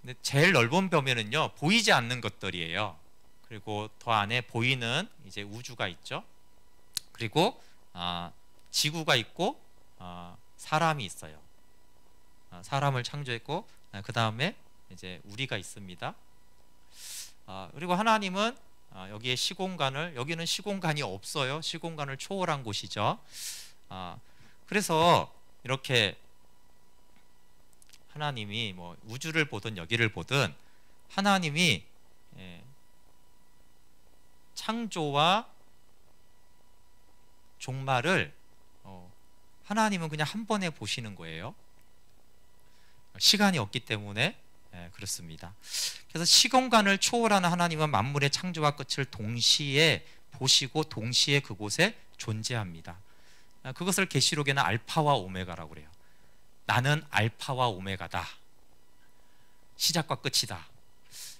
근데 제일 넓은 범위는요 보이지 않는 것들이에요. 그리고 더 안에 보이는 이제 우주가 있죠. 그리고 지구가 있고 사람이 있어요. 사람을 창조했고 그 다음에 이제 우리가 있습니다. 그리고 하나님은 여기에 여기는 시공간이 없어요. 시공간을 초월한 곳이죠. 그래서 이렇게 하나님이 뭐 우주를 보든 여기를 보든 하나님이 창조와 종말을 하나님은 그냥 한 번에 보시는 거예요. 시간이 없기 때문에 그렇습니다. 그래서 시공간을 초월하는 하나님은 만물의 창조와 끝을 동시에 보시고 동시에 그곳에 존재합니다. 그것을 계시록에는 알파와 오메가라고 그래요. 나는 알파와 오메가다. 시작과 끝이다.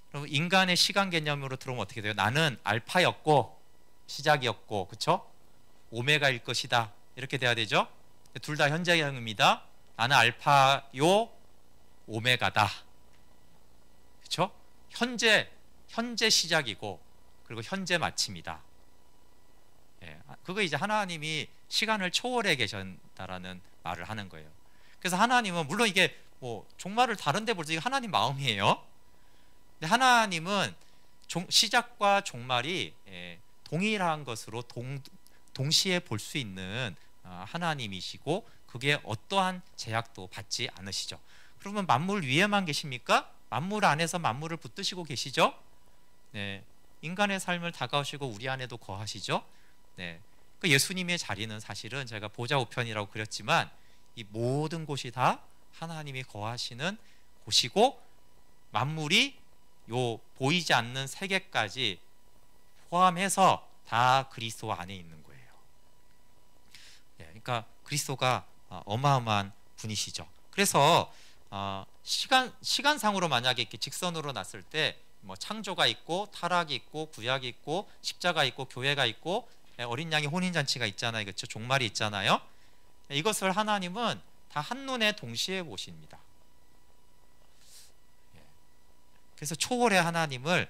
그럼 인간의 시간 개념으로 들어오면 어떻게 돼요? 나는 알파였고 시작이었고, 그렇죠? 오메가일 것이다. 이렇게 돼야 되죠? 둘 다 현재형입니다. 나는 알파요, 오메가다. 그렇죠? 현재 시작이고 그리고 현재 마침이다. 그거 이제 하나님이 시간을 초월해 계신다라는 말을 하는 거예요. 그래서 하나님은 물론 이게 뭐 종말을 다른데 볼 때 하나님 마음이에요. 근데 하나님은 시작과 종말이 동일한 것으로 동시에 볼 수 있는 하나님이시고 그게 어떠한 제약도 받지 않으시죠. 그러면 만물 위에만 계십니까? 만물 안에서 만물을 붙드시고 계시죠? 네, 인간의 삶을 다가오시고 우리 안에도 거하시죠? 네, 그 예수님의 자리는 사실은 제가 보좌 우편이라고 그렸지만 이 모든 곳이 다 하나님이 거하시는 곳이고 만물이 요 보이지 않는 세계까지 포함해서 다 그리스도 안에 있는 거예요. 예, 그러니까 그리스도가 어마어마한 분이시죠. 그래서 시간상으로 만약에 이렇게 직선으로 놨을 때 뭐 창조가 있고 타락이 있고 구약이 있고 십자가 있고 교회가 있고 어린 양의 혼인잔치가 있잖아요. 그렇죠? 종말이 있잖아요. 이것을 하나님은 다 한눈에 동시에 보십니다. 그래서 초월의 하나님을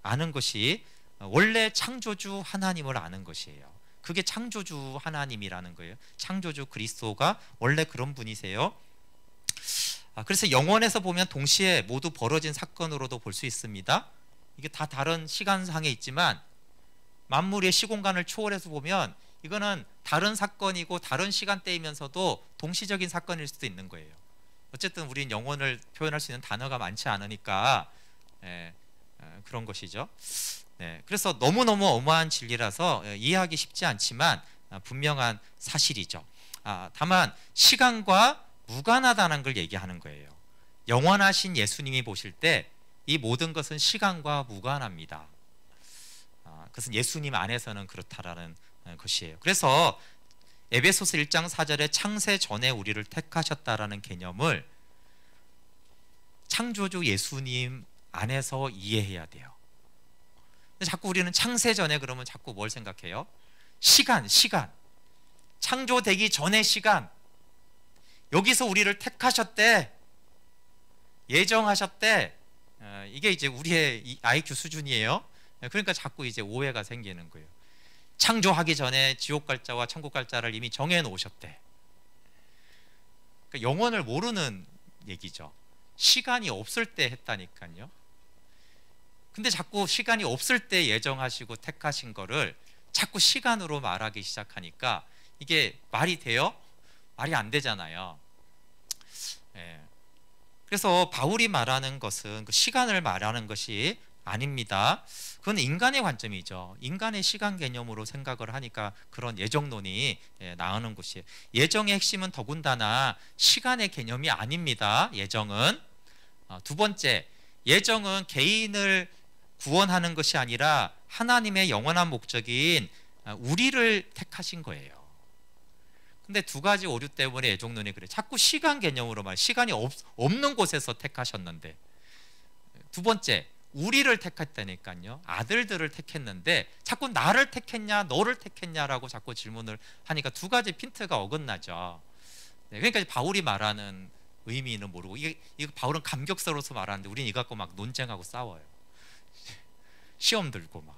아는 것이 원래 창조주 하나님을 아는 것이에요. 그게 창조주 하나님이라는 거예요. 창조주 그리스도가 원래 그런 분이세요. 그래서 영원에서 보면 동시에 모두 벌어진 사건으로도 볼 수 있습니다. 이게 다 다른 시간상에 있지만 만물의 시공간을 초월해서 보면 이거는 다른 사건이고 다른 시간대이면서도 동시적인 사건일 수도 있는 거예요. 어쨌든 우리는 영혼을 표현할 수 있는 단어가 많지 않으니까 그런 것이죠. 네, 그래서 너무너무 어마한 진리라서 이해하기 쉽지 않지만 분명한 사실이죠. 다만 시간과 무관하다는 걸 얘기하는 거예요. 영원하신 예수님이 보실 때 이 모든 것은 시간과 무관합니다. 그것은 예수님 안에서는 그렇다라는 것이에요. 그래서 에베소서 1장 4절에 창세 전에 우리를 택하셨다라는 개념을 창조주 예수님 안에서 이해해야 돼요. 근데 자꾸 우리는 창세 전에 그러면 자꾸 뭘 생각해요? 시간. 창조되기 전의 시간. 여기서 우리를 택하셨대. 예정하셨대. 이게 이제 우리의 IQ 수준이에요. 그러니까 자꾸 이제 오해가 생기는 거예요. 창조하기 전에 지옥 갈 자와 천국 갈 자를 이미 정해 놓으셨대. 그러니까 영원을 모르는 얘기죠. 시간이 없을 때 했다니까요. 근데 자꾸 시간이 없을 때 예정하시고 택하신 거를 자꾸 시간으로 말하기 시작하니까 이게 말이 돼요? 말이 안 되잖아요. 예. 그래서 바울이 말하는 것은 그 시간을 말하는 것이 아닙니다. 그건 인간의 관점이죠. 인간의 시간 개념으로 생각을 하니까 그런 예정론이 나오는 것이에요. 예정의 핵심은 더군다나 시간의 개념이 아닙니다. 예정은 두 번째, 예정은 개인을 구원하는 것이 아니라 하나님의 영원한 목적인 우리를 택하신 거예요. 근데 두 가지 오류 때문에 예정론이 그래. 자꾸 시간 개념으로 말. 시간이 없는 곳에서 택하셨는데. 두 번째, 우리를 택했다니까요. 아들들을 택했는데 자꾸 나를 택했냐 너를 택했냐라고 자꾸 질문을 하니까 두 가지 핀트가 어긋나죠. 네, 그러니까 바울이 말하는 의미는 모르고 이거 바울은 감격스러워서 말하는데 우리는 이거 갖고 막 논쟁하고 싸워요. 시험 들고 막.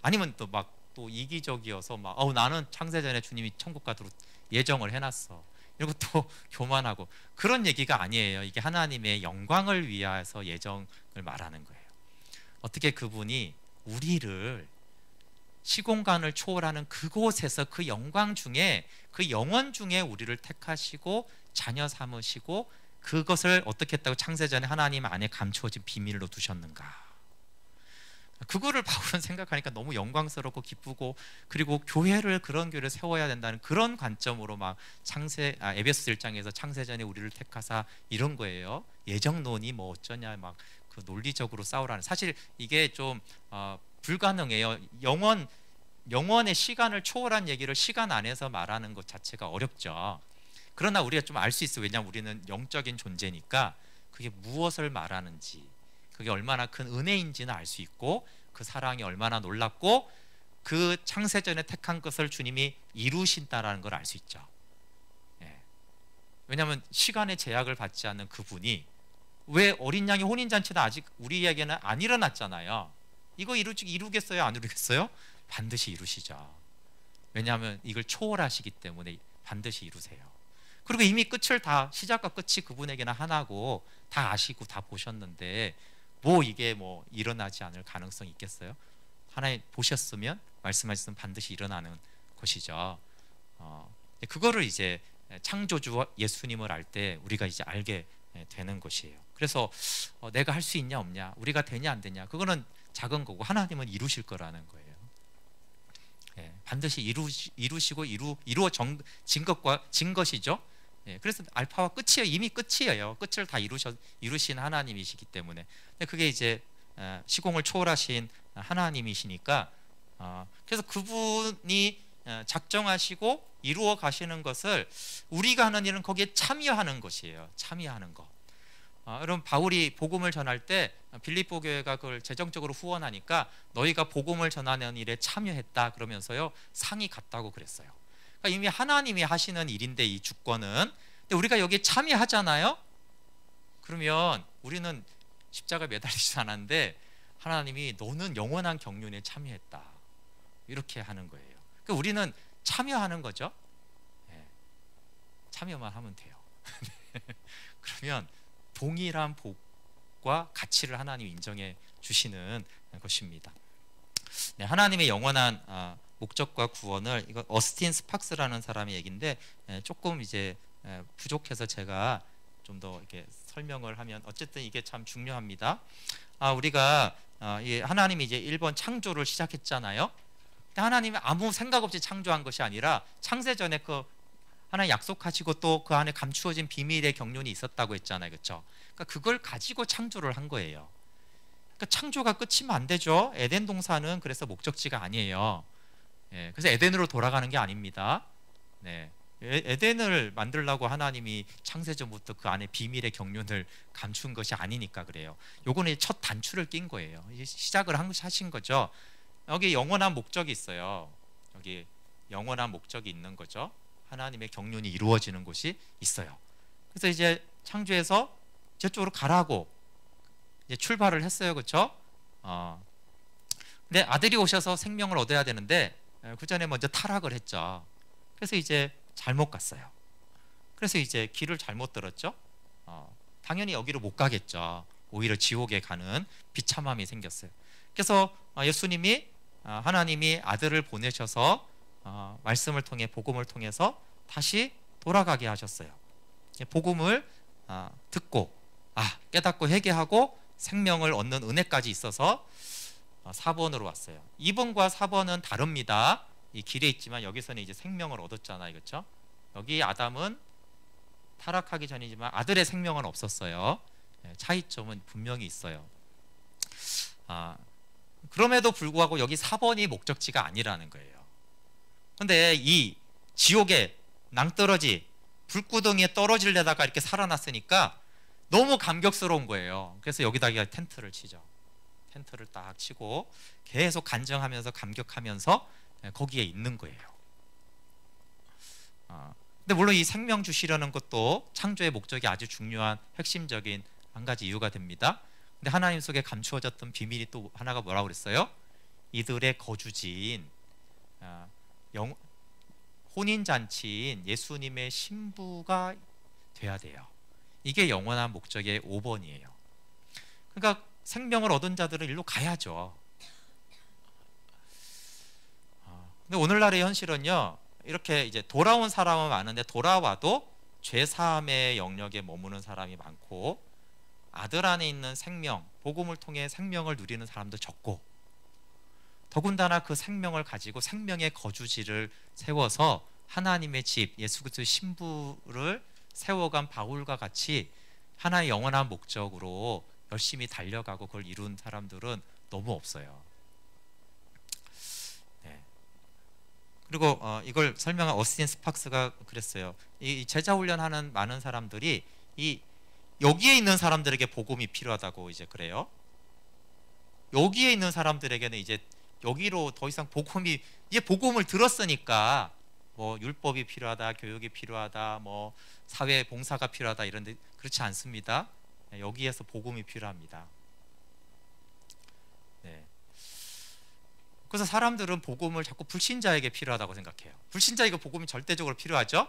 아니면 또 막 또 이기적이어서 막 나는 창세전에 주님이 천국 가도록 예정을 해놨어. 이러고 또 교만하고 그런 얘기가 아니에요. 이게 하나님의 영광을 위해서 예정을 말하는 거예요. 어떻게 그분이 우리를 시공간을 초월하는 그곳에서 그 영광 중에 그 영원 중에 우리를 택하시고 자녀 삼으시고 그것을 어떻게 했다고 창세전에 하나님 안에 감추어진 비밀로 두셨는가. 그거를 바울은 생각하니까 너무 영광스럽고 기쁘고 그리고 그런 교회를 세워야 된다는 그런 관점으로 막 에베소서 1장에서 창세전에 우리를 택하사 이런 거예요. 예정론이 뭐 어쩌냐 막 그 논리적으로 싸우라는. 사실 이게 좀 불가능해요. 영원의 시간을 초월한 얘기를 시간 안에서 말하는 것 자체가 어렵죠. 그러나 우리가 좀 알 수 있어요. 왜냐하면 우리는 영적인 존재니까 그게 무엇을 말하는지, 그게 얼마나 큰 은혜인지는 알 수 있고 그 사랑이 얼마나 놀랍고 그 창세전에 택한 것을 주님이 이루신다라는 걸 알 수 있죠. 예. 왜냐하면 시간의 제약을 받지 않는 그분이 왜 어린 양의 혼인잔치는 아직 우리에게는 안 일어났잖아요. 이거 이루겠어요? 안 이루겠어요? 반드시 이루시죠. 왜냐하면 이걸 초월하시기 때문에 반드시 이루세요. 그리고 이미 끝을 다 시작과 끝이 그분에게는 하나고 다 아시고 다 보셨는데 이게 일어나지 않을 가능성이 있겠어요? 하나님 보셨으면 말씀하셨으면 반드시 일어나는 것이죠. 그거를 이제 창조주 예수님을 알 때 우리가 이제 알게 되는 것이에요. 그래서 내가 할 수 있냐 없냐, 우리가 되냐 안 되냐, 그거는 작은 거고 하나님은 이루실 거라는 거예요. 반드시 이루시고 이루어진 것이죠. 그래서 알파와 끝이에요. 이미 끝이에요. 끝을 다 이루신 하나님이시기 때문에. 근데 그게 이제 시공을 초월하신 하나님이시니까 그래서 그분이 작정하시고 이루어 가시는 것을 우리가 하는 일은 거기에 참여하는 것이에요. 참여하는 것. 여러분 바울이 복음을 전할 때 빌립보 교회가 그걸 재정적으로 후원하니까 너희가 복음을 전하는 일에 참여했다 그러면서요 상이 갔다고 그랬어요. 그러니까 이미 하나님이 하시는 일인데 이 주권은, 근데 우리가 여기 참여하잖아요. 그러면 우리는 십자가에 매달리지 않았는데 하나님이 너는 영원한 경륜에 참여했다 이렇게 하는 거예요. 그러니까 우리는 참여하는 거죠. 참여만 하면 돼요. 그러면 동일한 복과 가치를 하나님이 인정해 주시는 것입니다. 네, 하나님의 영원한 목적과 구원을, 이거 어스틴 스팍스라는 사람의 얘기인데 조금 이제 부족해서 제가 좀 더 이렇게 설명을 하면, 어쨌든 이게 참 중요합니다. 우리가 하나님이 이제 1번 창조를 시작했잖아요. 근데 하나님이 아무 생각 없이 창조한 것이 아니라 창세 전에 그 하나님 약속하시고 또 그 안에 감추어진 비밀의 경륜이 있었다고 했잖아요, 그렇죠? 그러니까 그걸 가지고 창조를 한 거예요. 그러니까 창조가 끝이면 안 되죠. 에덴 동산은 그래서 목적지가 아니에요. 그래서 에덴으로 돌아가는 게 아닙니다. 네, 에덴을 만들려고 하나님이 창세전부터 그 안에 비밀의 경륜을 감춘 것이 아니니까 그래요. 요거는 첫 단추를 낀 거예요. 시작을 하신 거죠. 여기 영원한 목적이 있어요. 여기 영원한 목적이 있는 거죠. 하나님의 경륜이 이루어지는 곳이 있어요. 그래서 이제 창조에서 저쪽으로 가라고 이제 출발을 했어요, 그렇죠? 근데 아들이 오셔서 생명을 얻어야 되는데 그 전에 먼저 타락을 했죠. 그래서 이제 잘못 갔어요. 그래서 이제 길을 잘못 들었죠. 당연히 여기로 못 가겠죠. 오히려 지옥에 가는 비참함이 생겼어요. 그래서 예수님이 하나님이 아들을 보내셔서 말씀을 통해, 복음을 통해서 다시 돌아가게 하셨어요. 복음을 듣고 깨닫고 회개하고 생명을 얻는 은혜까지 있어서 4번으로 왔어요. 2번과 4번은 다릅니다. 이 길에 있지만 여기서는 이제 생명을 얻었잖아요, 그렇죠? 여기 아담은 타락하기 전이지만 아들의 생명은 없었어요. 차이점은 분명히 있어요. 그럼에도 불구하고 여기 4번이 목적지가 아니라는 거예요. 근데 이 지옥에 낭떠러지 불구덩이에 떨어지려다가 이렇게 살아났으니까 너무 감격스러운 거예요. 그래서 여기다가 텐트를 치죠. 텐트를 딱 치고 계속 간증하면서 감격하면서 거기에 있는 거예요. 근데 물론 이 생명 주시려는 것도 창조의 목적이 아주 중요한 핵심적인 한 가지 이유가 됩니다. 근데 하나님 속에 감추어졌던 비밀이 또 하나가 뭐라고 그랬어요? 이들의 거주지인 혼인잔치인 예수님의 신부가 돼야 돼요. 이게 영원한 목적의 5번이에요. 그러니까 생명을 얻은 자들은 일로 가야죠. 근데 오늘날의 현실은요, 이렇게 이제 돌아온 사람은 많은데 돌아와도 죄 사함의 영역에 머무는 사람이 많고 아들 안에 있는 생명, 복음을 통해 생명을 누리는 사람도 적고, 더군다나 그 생명을 가지고 생명의 거주지를 세워서 하나님의 집, 예수 그리스도의 신부를 세워간 바울과 같이 하나의 영원한 목적으로 열심히 달려가고 그걸 이룬 사람들은 너무 없어요. 그리고 이걸 설명한 어스틴 스팍스가 그랬어요. 이 제자 훈련하는 많은 사람들이 여기에 있는 사람들에게 복음이 필요하다고 이제 그래요. 여기에 있는 사람들에게는 이제 여기로 더 이상 이제 복음을 들었으니까 뭐 율법이 필요하다, 교육이 필요하다, 뭐 사회 봉사가 필요하다 이런데 그렇지 않습니다. 여기에서 복음이 필요합니다. 네. 그래서 사람들은 복음을 자꾸 불신자에게 필요하다고 생각해요. 불신자에게 복음이 절대적으로 필요하죠?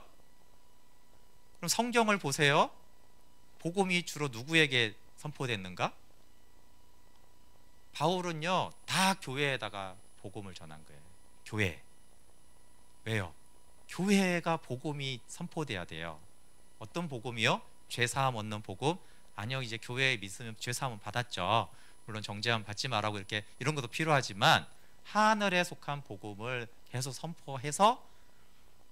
그럼 성경을 보세요. 복음이 주로 누구에게 선포됐는가? 바울은요, 다 교회에다가 복음을 전한 거예요. 교회. 왜요? 교회가 복음이 선포돼야 돼요. 어떤 복음이요? 죄사함 얻는 복음? 아니요, 이제 교회에 믿으면 죄사함은 받았죠. 물론 정죄함 받지 말라고 이런 것도 필요하지만 하늘에 속한 복음을 계속 선포해서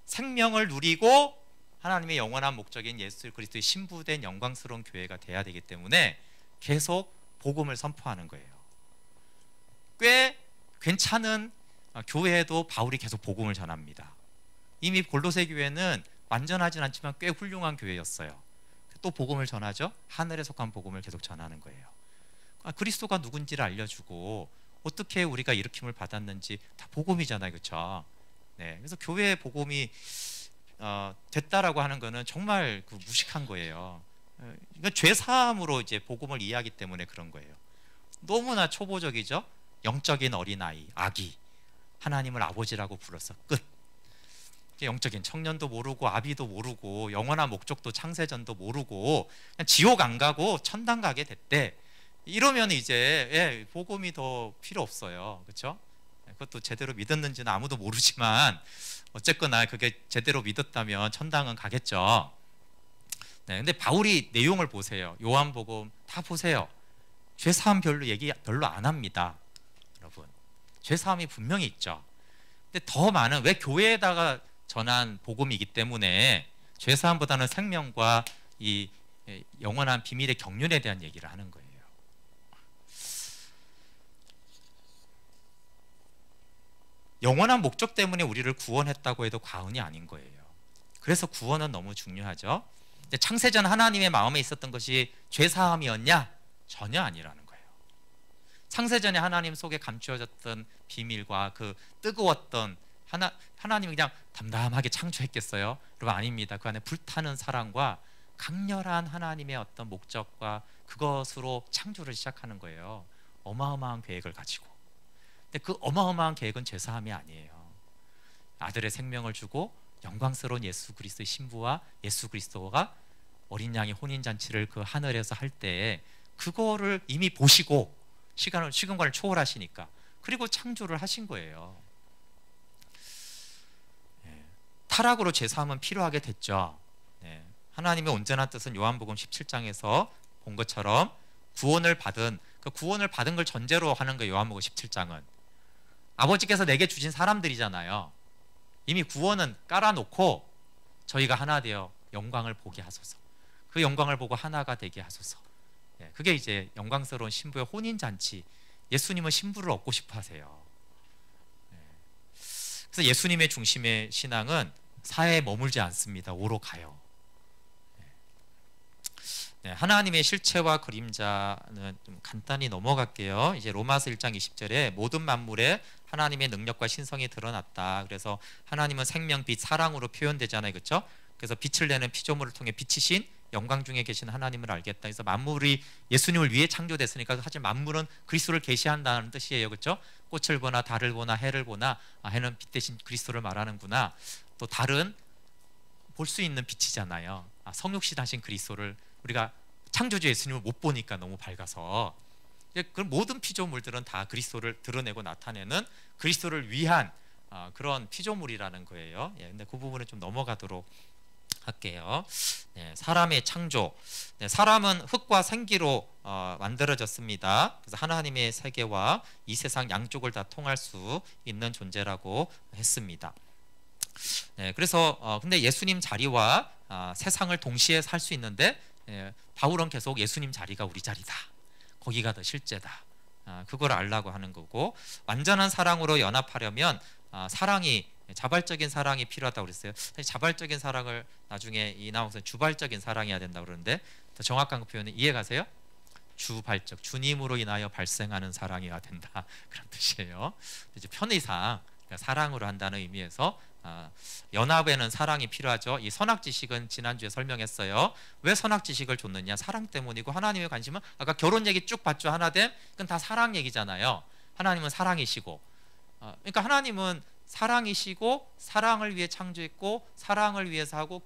생명을 누리고 하나님의 영원한 목적인 예수 그리스도의 신부된 영광스러운 교회가 돼야 되기 때문에 계속 복음을 선포하는 거예요. 꽤 괜찮은 교회에도 바울이 계속 복음을 전합니다. 이미 골로새 교회는 완전하진 않지만 꽤 훌륭한 교회였어요. 또 복음을 전하죠. 하늘에 속한 복음을 계속 전하는 거예요. 그리스도가 누군지를 알려주고 어떻게 우리가 일으킴을 받았는지 다 복음이잖아요, 그렇죠? 네, 그래서 교회의 복음이 됐다라고 하는 거는 정말 무식한 거예요. 이건 죄 사함으로 이제 복음을 이해하기 때문에 그런 거예요. 너무나 초보적이죠. 영적인 어린아이, 아기, 하나님을 아버지라고 불렀어. 끝. 영적인 청년도 모르고 아비도 모르고 영원한 목적도 창세전도 모르고 그냥 지옥 안 가고 천당 가게 됐대. 이러면 이제 복음이 더 필요 없어요, 그렇죠? 그것도 제대로 믿었는지는 아무도 모르지만 어쨌거나 그게 제대로 믿었다면 천당은 가겠죠. 네, 근데 바울이 내용을 보세요. 요한복음 다 보세요. 죄사함 얘기 별로 안 합니다, 여러분. 죄사함이 분명히 있죠. 근데 더 많은, 왜 교회에다가 전한 복음이기 때문에 죄사함보다는 생명과 이 영원한 비밀의 경륜에 대한 얘기를 하는 거예요. 영원한 목적 때문에 우리를 구원했다고 해도 과언이 아닌 거예요. 그래서 구원은 너무 중요하죠. 근데 창세전 하나님의 마음에 있었던 것이 죄사함이었냐? 전혀 아니라는 거예요. 창세전에 하나님 속에 감추어졌던 비밀과 그 뜨거웠던 하나님이 그냥 담담하게 창조했겠어요? 여러분, 아닙니다. 그 안에 불타는 사랑과 강렬한 하나님의 어떤 목적과 그것으로 창조를 시작하는 거예요. 어마어마한 계획을 가지고. 근데 그 어마어마한 계획은 죄사함이 아니에요. 아들의 생명을 주고 영광스러운 예수 그리스도의 신부와 예수 그리스도가 어린 양의 혼인잔치를 그 하늘에서 할 때 그거를 이미 보시고 시간관을 초월하시니까 그리고 창조를 하신 거예요. 타락으로 죄사함은 필요하게 됐죠. 하나님의 온전한 뜻은 요한복음 17장에서 본 것처럼 구원을 받은 걸 전제로 하는 거예요. 요한복음 17장은 아버지께서 내게 주신 사람들이잖아요. 이미 구원은 깔아놓고 저희가 하나 되어 영광을 보게 하소서. 그 영광을 보고 하나가 되게 하소서. 그게 이제 영광스러운 신부의 혼인잔치. 예수님은 신부를 얻고 싶어 하세요. 그래서 예수님의 중심의 신앙은 사회에 머물지 않습니다. 오로 가요. 하나님의 실체와 그림자는 좀 간단히 넘어갈게요. 이제 로마서 1장 20절에 모든 만물에 하나님의 능력과 신성이 드러났다. 그래서 하나님은 생명, 빛, 사랑으로 표현되잖아요, 그렇죠? 그래서 빛을 내는 피조물을 통해 빛이신 영광 중에 계신 하나님을 알겠다. 그래서 만물이 예수님을 위해 창조됐으니까 사실 만물은 그리스도를 계시한다는 뜻이에요, 그렇죠? 꽃을 보나 달을 보나 해를 보나 해는 빛 대신 그리스도를 말하는구나. 또 달은 볼 수 있는 빛이잖아요. 성육신 하신 그리스도를 우리가 창조주 예수님을 못 보니까 너무 밝아서 그 모든 피조물들은 다 그리스도를 드러내고 나타내는 그리스도를 위한 그런 피조물이라는 거예요. 근데 그 부분은 좀 넘어가도록 할게요. 사람의 창조. 사람은 흙과 생기로 만들어졌습니다. 그래서 하나님의 세계와 이 세상 양쪽을 다 통할 수 있는 존재라고 했습니다. 그래서 근데 예수님 자리와 세상을 동시에 살 수 있는데 바울은 계속 예수님 자리가 우리 자리다. 거기가 더 실제다. 그걸 알라고 하는 거고, 완전한 사랑으로 연합하려면 사랑이, 자발적인 사랑이 필요하다고 그랬어요. 사실 자발적인 사랑을 나중에 이 나오면서 주발적인 사랑이어야 된다고 그러는데 더 정확한 그 표현은 이해가세요? 주발적, 주님으로 인하여 발생하는 사랑이어야 된다, 그런 뜻이에요. 이제 편의상 사랑으로 한다는 의미에서 연합에는 사랑이 필요하죠. 이 선악지식은 지난주에 설명했어요. 왜 선악지식을 줬느냐? 사랑 때문이고, 하나님의 관심은 아까 결혼 얘기 쭉 봤죠. 하나됨, 그건 다 사랑 얘기잖아요. 하나님은 사랑이시고, 그러니까 하나님은 사랑이시고 사랑을 위해 창조했고 사랑을 위해서 하고,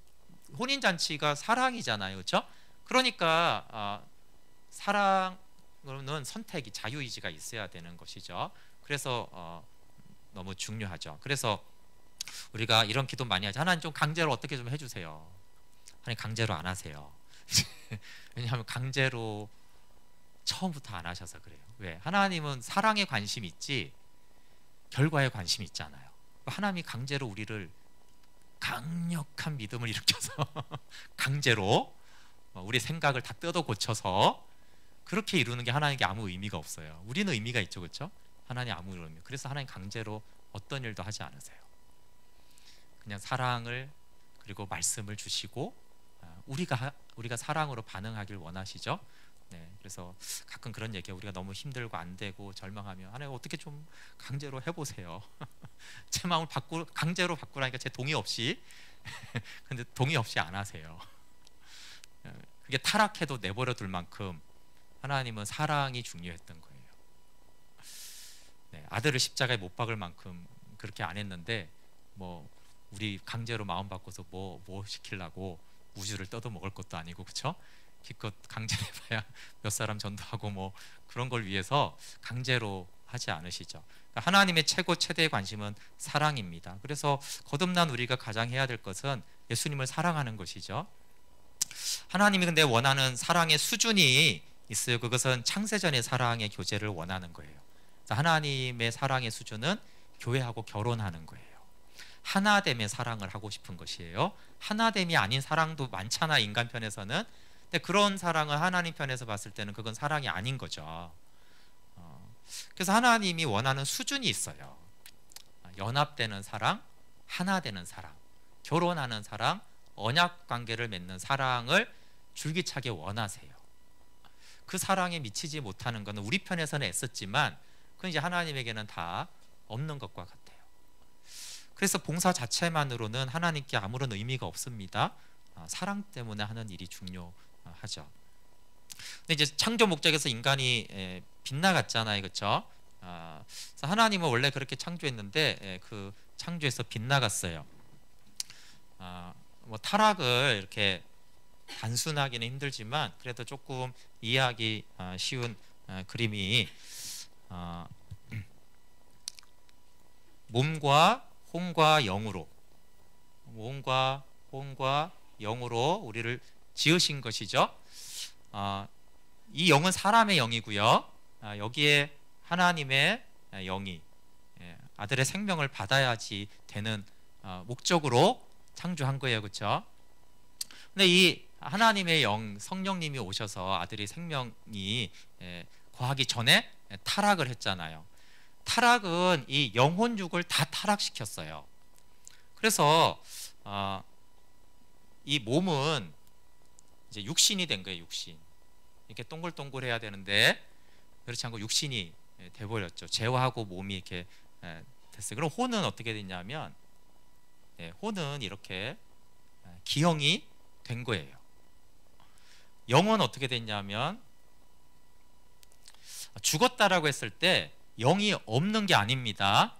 혼인잔치가 사랑이잖아요, 그렇죠? 그러니까 사랑은 선택이, 자유의지가 있어야 되는 것이죠. 그래서 너무 중요하죠. 그래서 우리가 이런 기도 많이 하죠. 하나님 좀 강제로 어떻게 좀 해주세요. 하나님 강제로 안 하세요. 왜냐하면 강제로 처음부터 안 하셔서 그래요. 왜? 하나님은 사랑에 관심이 있지 결과에 관심이 있잖아요. 하나님이 강제로 우리를 강력한 믿음을 일으켜서 강제로 우리 생각을 다 뜯어 고쳐서 그렇게 이루는 게 하나님께 아무 의미가 없어요. 우리는 의미가 있죠, 그렇죠? 하나님 아무 의미. 그래서 하나님 강제로 어떤 일도 하지 않으세요. 그냥 사랑을 그리고 말씀을 주시고 우리가 사랑으로 반응하길 원하시죠. 네, 그래서 가끔 그런 얘기예요. 우리가 너무 힘들고 안 되고 절망하면 하나님 어떻게 좀 강제로 해보세요. 제 마음을 강제로 바꾸라니까 제 동의 없이 근데 동의 없이 안 하세요. 그게 타락해도 내버려 둘 만큼 하나님은 사랑이 중요했던 거예요. 네, 아들을 십자가에 못 박을 만큼 그렇게 안 했는데 뭐 우리 강제로 마음 바꿔서 뭐 시키려고 우주를 뜯어 먹을 것도 아니고 그렇죠? 기껏 강제해봐야 몇 사람 전도하고 뭐 그런 걸 위해서 강제로 하지 않으시죠. 그러니까 하나님의 최대의 관심은 사랑입니다. 그래서 거듭난 우리가 가장 해야 될 것은 예수님을 사랑하는 것이죠. 하나님이 근데 원하는 사랑의 수준이 있어요. 그것은 창세전의 사랑의 교제를 원하는 거예요. 하나님의 사랑의 수준은 교회하고 결혼하는 거예요. 하나됨의 사랑을 하고 싶은 것이에요. 하나됨이 아닌 사랑도 많잖아, 인간 편에서는. 근데 그런 사랑은 하나님 편에서 봤을 때는 그건 사랑이 아닌 거죠. 그래서 하나님이 원하는 수준이 있어요. 연합되는 사랑, 하나 되는 사랑, 결혼하는 사랑, 언약 관계를 맺는 사랑을 줄기차게 원하세요. 그 사랑에 미치지 못하는 것은 우리 편에서는 애썼지만 그건 이제 하나님에게는 다 없는 것과 같아요. 그래서 봉사 자체만으로는 하나님께 아무런 의미가 없습니다. 사랑 때문에 하는 일이 중요하죠. 근데 이제 창조 목적에서 인간이 빗나갔잖아요, 그렇죠? 그래서 하나님은 원래 그렇게 창조했는데 그 창조에서 빗나갔어요. 뭐 타락을 이렇게 단순하기는 힘들지만 그래도 조금 이해하기 쉬운 그림이 몸과 혼과 영으로 우리를 지으신 것이죠. 이 영은 사람의 영이고요. 여기에 하나님의 영이 아들의 생명을 받아야지 되는 목적으로 창조한 거예요, 그렇죠? 근데 이 하나님의 영, 성령님이 오셔서 아들의 생명이 거하기 전에 타락을 했잖아요. 타락은 이 영혼육을 다 타락시켰어요. 그래서 이 몸은 이제 육신이 된 거예요. 육신. 이렇게 동글동글해야 되는데 그렇지 않고 육신이 돼버렸죠. 죄하고 몸이 이렇게 됐어요. 그럼 혼은 어떻게 됐냐면 혼은 이렇게 기형이 된 거예요. 영은 어떻게 됐냐면 죽었다라고 했을 때 영이 없는 게 아닙니다.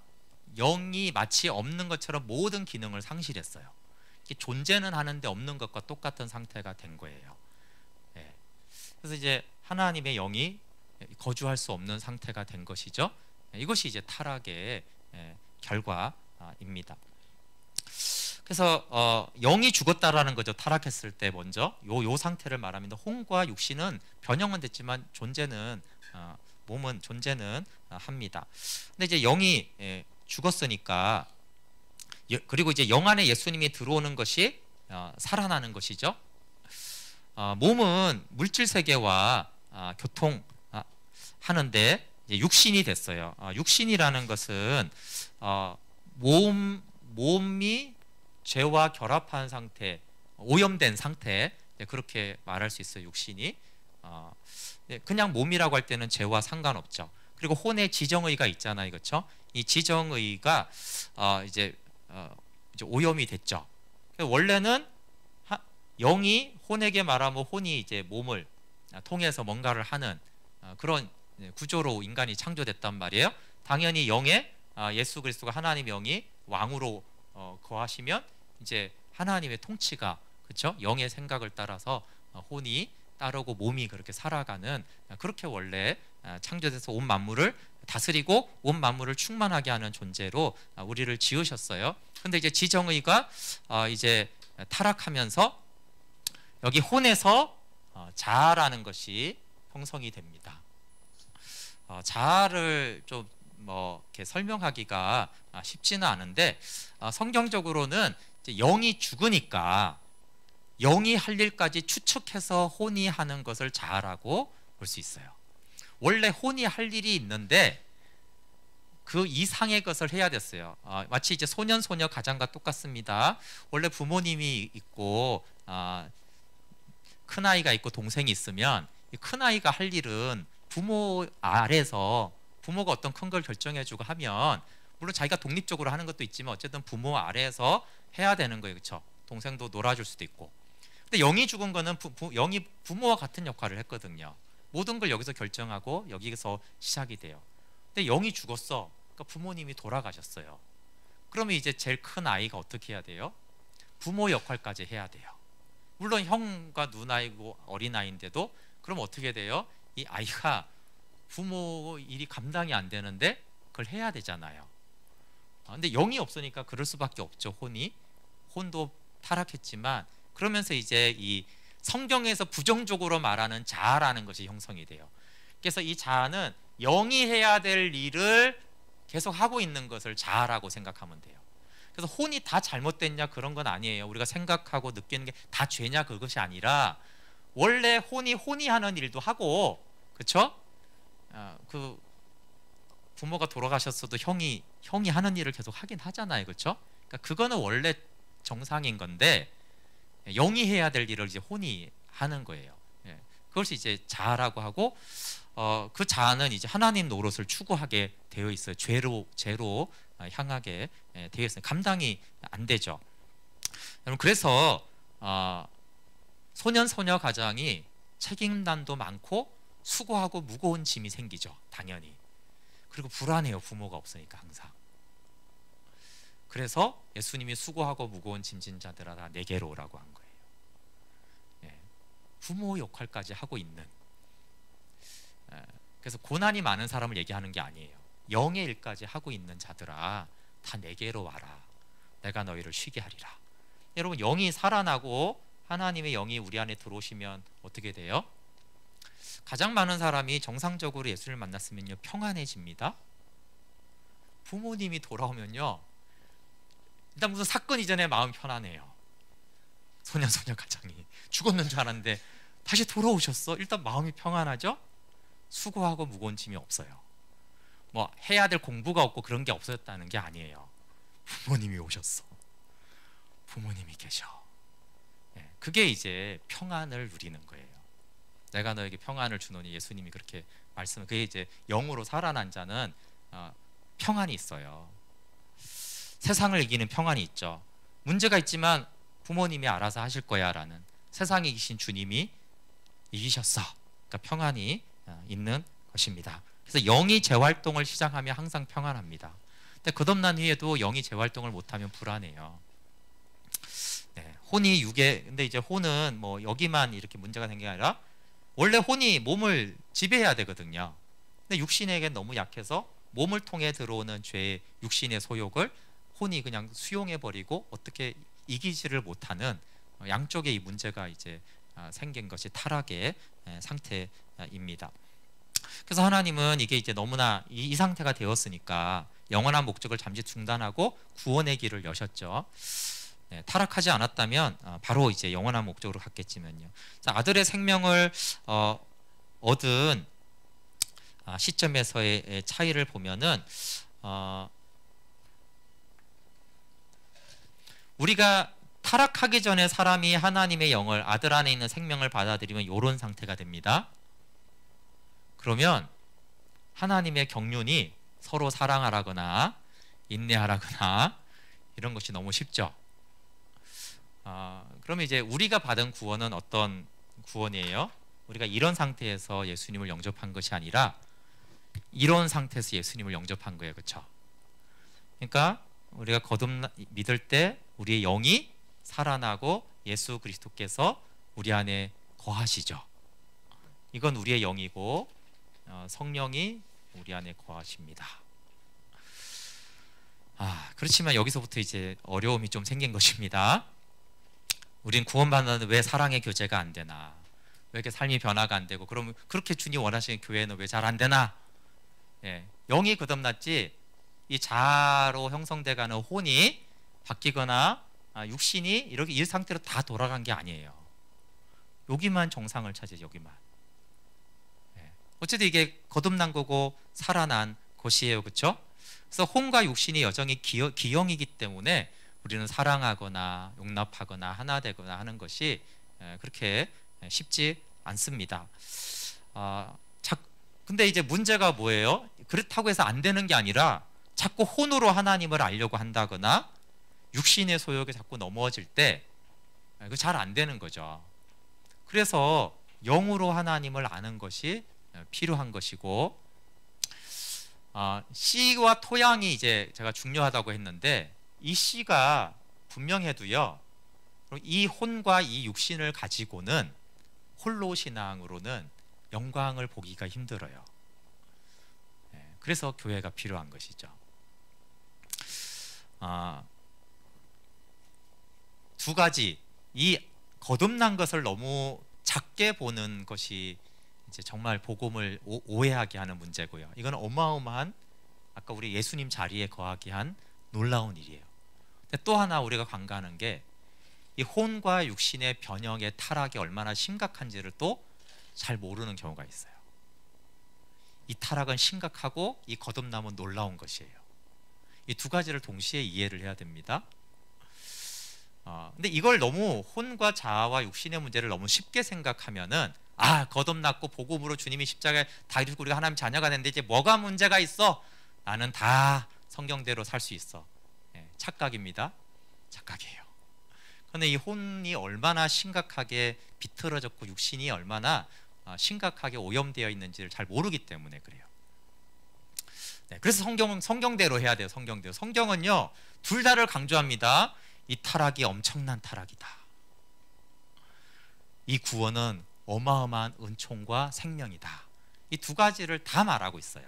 영이 마치 없는 것처럼 모든 기능을 상실했어요. 존재는 하는데 없는 것과 똑같은 상태가 된 거예요. 그래서 이제 하나님의 영이 거주할 수 없는 상태가 된 것이죠. 이것이 이제 타락의 결과입니다. 그래서 영이 죽었다라는 거죠. 타락했을 때 먼저 요 상태를 말합니다. 혼과 육신은 변형은 됐지만 존재는 몸은 존재는 합니다. 근데 이제 영이 죽었으니까 그리고 이제 영 안에 예수님이 들어오는 것이 살아나는 것이죠. 몸은 물질 세계와 교통하는데 육신이 됐어요. 육신이라는 것은 몸이 죄와 결합한 상태, 오염된 상태, 그렇게 말할 수 있어요. 육신이 그냥 몸이라고 할 때는 죄와 상관없죠. 그리고 혼의 지정의가 있잖아요, 그렇죠? 이 지정의가 이제 오염이 됐죠. 원래는 영이 혼에게 말하면 혼이 이제 몸을 통해서 뭔가를 하는 그런 구조로 인간이 창조됐단 말이에요. 당연히 영에 예수 그리스도가 하나님의 영이 왕으로 거하시면 이제 하나님의 통치가 그렇죠? 영의 생각을 따라서 혼이 따르고 몸이 그렇게 살아가는 그렇게 원래 창조돼서 온 만물을 다스리고 온 만물을 충만하게 하는 존재로 우리를 지으셨어요. 근데 이제 지정의가 이제 타락하면서 여기 혼에서 자아라는 것이 형성이 됩니다. 자아를 좀 뭐 이렇게 설명하기가 쉽지는 않은데 성경적으로는 이제 영이 죽으니까 영이 할 일까지 추측해서 혼이 하는 것을 자아라고 볼 수 있어요. 원래 혼이 할 일이 있는데 그 이상의 것을 해야 됐어요. 마치 이제 소년 소녀 가장과 똑같습니다. 원래 부모님이 있고 큰 아이가 있고 동생이 있으면 큰 아이가 할 일은 부모 아래서 부모가 어떤 큰 걸 결정해주고 하면 물론 자기가 독립적으로 하는 것도 있지만 어쨌든 부모 아래에서 해야 되는 거예요, 그렇죠? 동생도 놀아줄 수도 있고. 근데 영이 죽은 거는 영이 부모와 같은 역할을 했거든요. 모든 걸 여기서 결정하고 여기서 시작이 돼요. 근데 영이 죽었어. 그러니까 부모님이 돌아가셨어요. 그러면 이제 제일 큰 아이가 어떻게 해야 돼요? 부모 역할까지 해야 돼요. 물론 형과 누나이고 어린아이인데도 그럼 어떻게 돼요? 이 아이가 부모 일이 감당이 안 되는데 그걸 해야 되잖아요. 근데 영이 없으니까 그럴 수밖에 없죠. 혼도 타락했지만 그러면서 이제 이 성경에서 부정적으로 말하는 자아라는 것이 형성이 돼요. 그래서 이 자아는 영이 해야 될 일을 계속 하고 있는 것을 자아라고 생각하면 돼요. 그래서 혼이 다 잘못됐냐 그런 건 아니에요. 우리가 생각하고 느끼는 게 다 죄냐 그것이 아니라 원래 혼이 하는 일도 하고, 그렇죠? 그 부모가 돌아가셨어도 형이 하는 일을 계속 하긴 하잖아요, 그렇죠? 그러니까 그거는 원래 정상인 건데 영이 해야 될 일을 이제 혼이 하는 거예요. 그것이 이제 자아라고 하고, 그 자아는 이제 하나님 노릇을 추구하게 되어 있어요. 죄로 향하게 되어 있어요. 감당이 안 되죠. 여러분, 그래서 소년 소녀 가장이 책임감도 많고 수고하고 무거운 짐이 생기죠, 당연히. 그리고 불안해요, 부모가 없으니까 항상. 그래서 예수님이 수고하고 무거운 짐진 자들아 다 내게로 오라고 한 거예요. 부모 역할까지 하고 있는. 그래서 고난이 많은 사람을 얘기하는 게 아니에요. 영의 일까지 하고 있는 자들아 다 내게로 와라. 내가 너희를 쉬게 하리라. 여러분, 영이 살아나고 하나님의 영이 우리 안에 들어오시면 어떻게 돼요? 가장 많은 사람이 정상적으로 예수를 만났으면요, 평안해집니다. 부모님이 돌아오면요, 일단 무슨 사건 이전에 마음 편안해요. 소녀 가장이 죽었는 줄 알았는데 다시 돌아오셨어. 일단 마음이 평안하죠. 수고하고 무거운 짐이 없어요. 뭐 해야 될 공부가 없고 그런 게 없어졌다는 게 아니에요. 부모님이 오셨어. 부모님이 계셔. 그게 이제 평안을 누리는 거예요. 내가 너에게 평안을 주노니, 예수님이 그렇게 말씀을. 그게 이제 영으로 살아난 자는 평안이 있어요. 세상을 이기는 평안이 있죠. 문제가 있지만 부모님이 알아서 하실 거야 라는, 세상에 계신 주님이 이기셨어. 그러니까 평안이 있는 것입니다. 그래서 영이 재활동을 시작하면 항상 평안합니다. 근데 거듭난 후에도 영이 재활동을 못하면 불안해요. 혼이 육에, 근데 이제 혼은 뭐 여기만 이렇게 문제가 생긴 게 아니라 원래 혼이 몸을 지배해야 되거든요. 근데 육신에게 너무 약해서 몸을 통해 들어오는 죄의 육신의 소욕을 혼이 그냥 수용해버리고 어떻게 이기지를 못하는 양쪽의 이 문제가 이제 생긴 것이 타락의 상태입니다. 그래서 하나님은 이게 이제 너무나 이 상태가 되었으니까 영원한 목적을 잠시 중단하고 구원의 길을 여셨죠. 타락하지 않았다면 바로 이제 영원한 목적으로 갔겠지만요. 아들의 생명을 얻은 시점에서의 차이를 보면은 우리가 타락하기 전에 사람이 하나님의 영을, 아들 안에 있는 생명을 받아들이면 이런 상태가 됩니다. 그러면 하나님의 경륜이 서로 사랑하라거나 인내하라거나 이런 것이 너무 쉽죠. 그러면 이제 우리가 받은 구원은 어떤 구원이에요? 우리가 이런 상태에서 예수님을 영접한 것이 아니라 이런 상태에서 예수님을 영접한 거예요, 그렇죠? 그러니까 우리가 믿을 때 우리의 영이 살아나고 예수 그리스도께서 우리 안에 거하시죠. 이건 우리의 영이고 성령이 우리 안에 거하십니다. 그렇지만 여기서부터 이제 어려움이 좀 생긴 것입니다. 우린 구원받는데 왜 사랑의 교제가 안 되나? 왜 이렇게 삶이 변화가 안 되고, 그럼 그렇게 주님 원하시는 교회는 왜 잘 안 되나? 영이 거듭났지 이 자아로 형성돼가는 혼이 바뀌거나 육신이 이렇게 이 상태로 다 돌아간 게 아니에요. 여기만 정상을 차지해, 여기만. 어쨌든 이게 거듭난 거고 살아난 것이에요, 그렇죠? 그래서 혼과 육신이 여전히 기형이기 때문에 우리는 사랑하거나 용납하거나 하나 되거나 하는 것이 그렇게 쉽지 않습니다. 근데 이제 문제가 뭐예요? 그렇다고 해서 안 되는 게 아니라 자꾸 혼으로 하나님을 알려고 한다거나 육신의 소욕에 자꾸 넘어질 때 그 잘 안 되는 거죠. 그래서 영으로 하나님을 아는 것이 필요한 것이고, 씨와 토양이 이제 제가 중요하다고 했는데, 이 씨가 분명해도요, 이 혼과 이 육신을 가지고는 홀로 신앙으로는 영광을 보기가 힘들어요. 그래서 교회가 필요한 것이죠. 두 가지, 이 거듭난 것을 너무 작게 보는 것이 이제 정말 복음을 오해하게 하는 문제고요. 이건 어마어마한, 아까 우리 예수님 자리에 거하게 한 놀라운 일이에요. 근데 또 하나 우리가 간과하는 게, 이 혼과 육신의 변형의 타락이 얼마나 심각한지를 또 잘 모르는 경우가 있어요. 이 타락은 심각하고 이 거듭남은 놀라운 것이에요. 이 두 가지를 동시에 이해를 해야 됩니다. 근데 이걸 너무 혼과 자아와 육신의 문제를 너무 쉽게 생각하면은, 거듭났고 복음으로 주님이 십자가에 다 이루고 우리가 하나님 자녀가 됐는데 이제 뭐가 문제가 있어? 나는 다 성경대로 살 수 있어. 착각입니다. 착각이에요. 그런데 이 혼이 얼마나 심각하게 비틀어졌고 육신이 얼마나 심각하게 오염되어 있는지를 잘 모르기 때문에 그래요. 그래서 성경은 성경대로 해야 돼요. 성경대로. 성경은요, 둘 다를 강조합니다. 이 타락이 엄청난 타락이다. 이 구원은 어마어마한 은총과 생명이다. 이 두 가지를 다 말하고 있어요.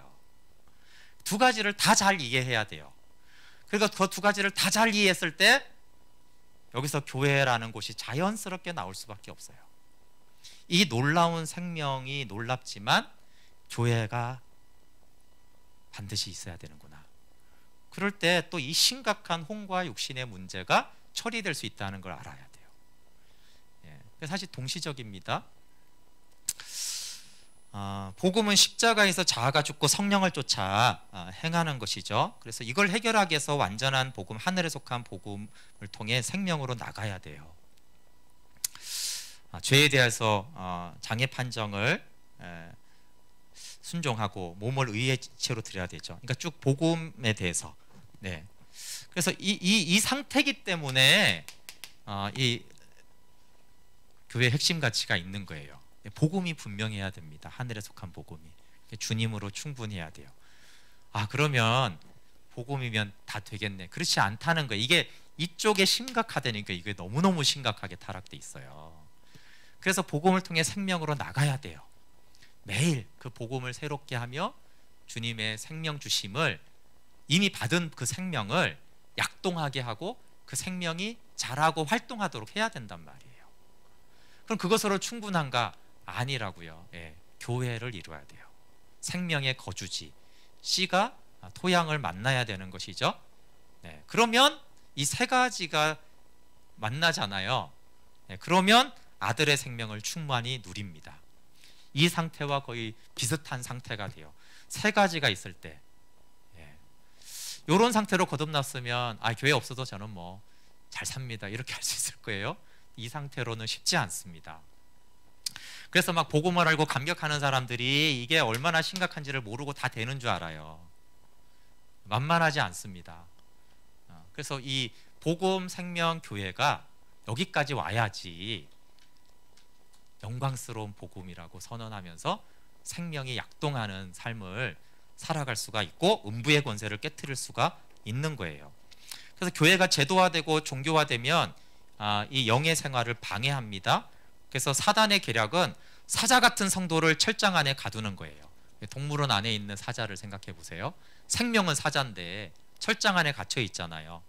두 가지를 다 잘 이해해야 돼요. 그러니까 그 두 가지를 다 잘 이해했을 때 여기서 교회라는 곳이 자연스럽게 나올 수밖에 없어요. 이 놀라운 생명이 놀랍지만 교회가 반드시 있어야 되는구나. 그럴 때 또 이 심각한 혼과 육신의 문제가 처리될 수 있다는 걸 알아야 돼요. 사실 동시적입니다. 복음은 십자가에서 자아가 죽고 성령을 쫓아 행하는 것이죠. 그래서 이걸 해결하기 위해서 완전한 복음, 하늘에 속한 복음을 통해 생명으로 나가야 돼요. 죄에 대해서 장애 판정을 순종하고 몸을 의의 지체로 드려야 되죠. 그러니까 쭉 복음에 대해서. 그래서 이 상태이기 때문에 이 교회의 핵심 가치가 있는 거예요. 복음이 분명해야 됩니다. 하늘에 속한 복음이 주님으로 충분해야 돼요. 그러면 복음이면 다 되겠네. 그렇지 않다는 거예요. 이게 이쪽에 심각하다니까 이게 너무너무 심각하게 타락돼 있어요. 그래서 복음을 통해 생명으로 나가야 돼요. 매일 그 복음을 새롭게 하며 주님의 생명 주심을, 이미 받은 그 생명을 약동하게 하고 그 생명이 자라고 활동하도록 해야 된단 말이에요. 그럼 그것으로 충분한가? 아니라고요. 교회를 이루어야 돼요. 생명의 거주지, 씨가 토양을 만나야 되는 것이죠. 그러면 이 세 가지가 만나잖아요. 그러면 아들의 생명을 충만히 누립니다. 이 상태와 거의 비슷한 상태가 돼요. 세 가지가 있을 때. 이런 상태로 거듭났으면 교회 없어도 저는 뭐 잘 삽니다, 이렇게 할 수 있을 거예요. 이 상태로는 쉽지 않습니다. 그래서 막 복음을 알고 감격하는 사람들이 이게 얼마나 심각한지를 모르고 다 되는 줄 알아요. 만만하지 않습니다. 그래서 이 복음 생명 교회가 여기까지 와야지 영광스러운 복음이라고 선언하면서 생명이 약동하는 삶을 살아갈 수가 있고 음부의 권세를 깨트릴 수가 있는 거예요. 그래서 교회가 제도화되고 종교화되면 이 영의 생활을 방해합니다. 그래서 사단의 계략은 사자 같은 성도를 철장 안에 가두는 거예요. 동물원 안에 있는 사자를 생각해 보세요. 생명은 사자인데 철장 안에 갇혀 있잖아요.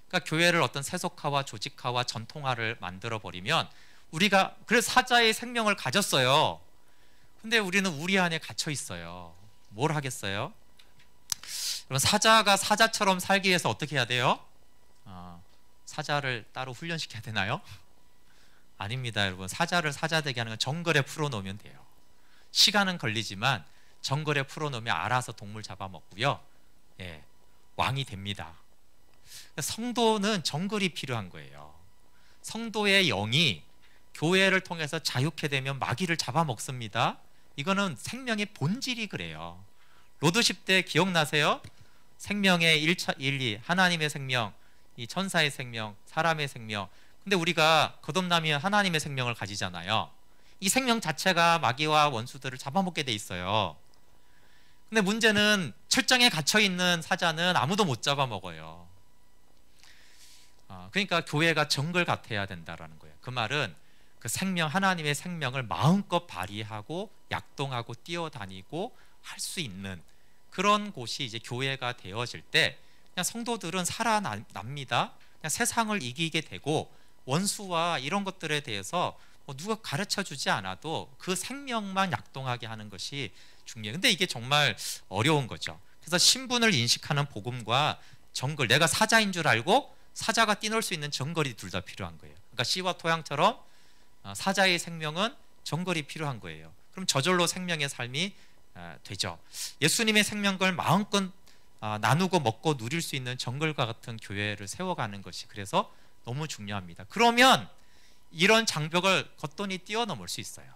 그러니까 교회를 어떤 세속화와 조직화와 전통화를 만들어 버리면, 우리가 그래서 사자의 생명을 가졌어요. 근데 우리는 우리 안에 갇혀 있어요. 뭘 하겠어요? 그럼 사자가 사자처럼 살기 위해서 어떻게 해야 돼요? 사자를 따로 훈련시켜야 되나요? 아닙니다, 여러분. 사자를 사자되게 하는 건 정글에 풀어놓으면 돼요. 시간은 걸리지만 정글에 풀어놓으면 알아서 동물 잡아먹고요. 예, 왕이 됩니다. 성도는 정글이 필요한 거예요. 성도의 영이 교회를 통해서 자유케 되면 마귀를 잡아먹습니다. 이거는 생명의 본질이 그래요. 로드십 때 기억나세요? 생명의 1차, 1, 2 하나님의 생명, 이 천사의 생명, 사람의 생명. 근데 우리가 거듭나면 하나님의 생명을 가지잖아요. 이 생명 자체가 마귀와 원수들을 잡아먹게 돼 있어요. 근데 문제는 철장에 갇혀있는 사자는 아무도 못 잡아먹어요. 그러니까 교회가 정글 같아야 된다라는 거예요. 그 말은 그 생명, 하나님의 생명을 마음껏 발휘하고 약동하고 뛰어다니고 할 수 있는 그런 곳이 이제 교회가 되어질 때 그냥 성도들은 살아납니다. 그냥 세상을 이기게 되고 원수와 이런 것들에 대해서 뭐 누가 가르쳐 주지 않아도 그 생명만 약동하게 하는 것이 중요해요. 근데 이게 정말 어려운 거죠. 그래서 신분을 인식하는 복음과 정글, 내가 사자인 줄 알고 사자가 뛰놀 수 있는 정글이 둘 다 필요한 거예요. 그러니까 씨와 토양처럼 사자의 생명은 정글이 필요한 거예요. 그럼 저절로 생명의 삶이 되죠. 예수님의 생명을 마음껏 나누고 먹고 누릴 수 있는 정글과 같은 교회를 세워가는 것이 그래서 너무 중요합니다. 그러면 이런 장벽을 걷더니 뛰어넘을 수 있어요.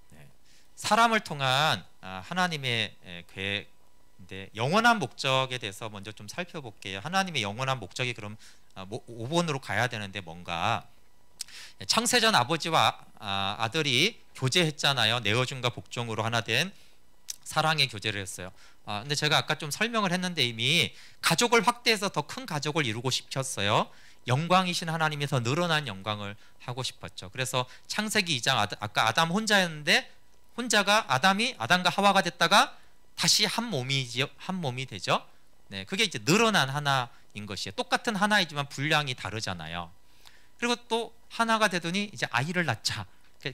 네. 사람을 통한 하나님의 계획인데 영원한 목적에 대해서 먼저 좀 살펴볼게요. 하나님의 영원한 목적이 그럼 5번으로 가야 되는데 뭔가 창세전 아버지와 아들이 교제했잖아요. 내어준과 복종으로 하나 된 사랑의 교제를 했어요. 근데 제가 아까 좀 설명을 했는데 이미 가족을 확대해서 더 큰 가족을 이루고 싶었어요. 영광이신 하나님이 더 늘어난 영광을 하고 싶었죠. 그래서 창세기 2장 아까 아담 혼자였는데 혼자가 아담과 하와가 됐다가 다시 한 몸이 되죠. 네, 그게 이제 늘어난 하나인 것이에요. 똑같은 하나이지만 분량이 다르잖아요. 그리고 또 하나가 되더니 이제 아이를 낳자.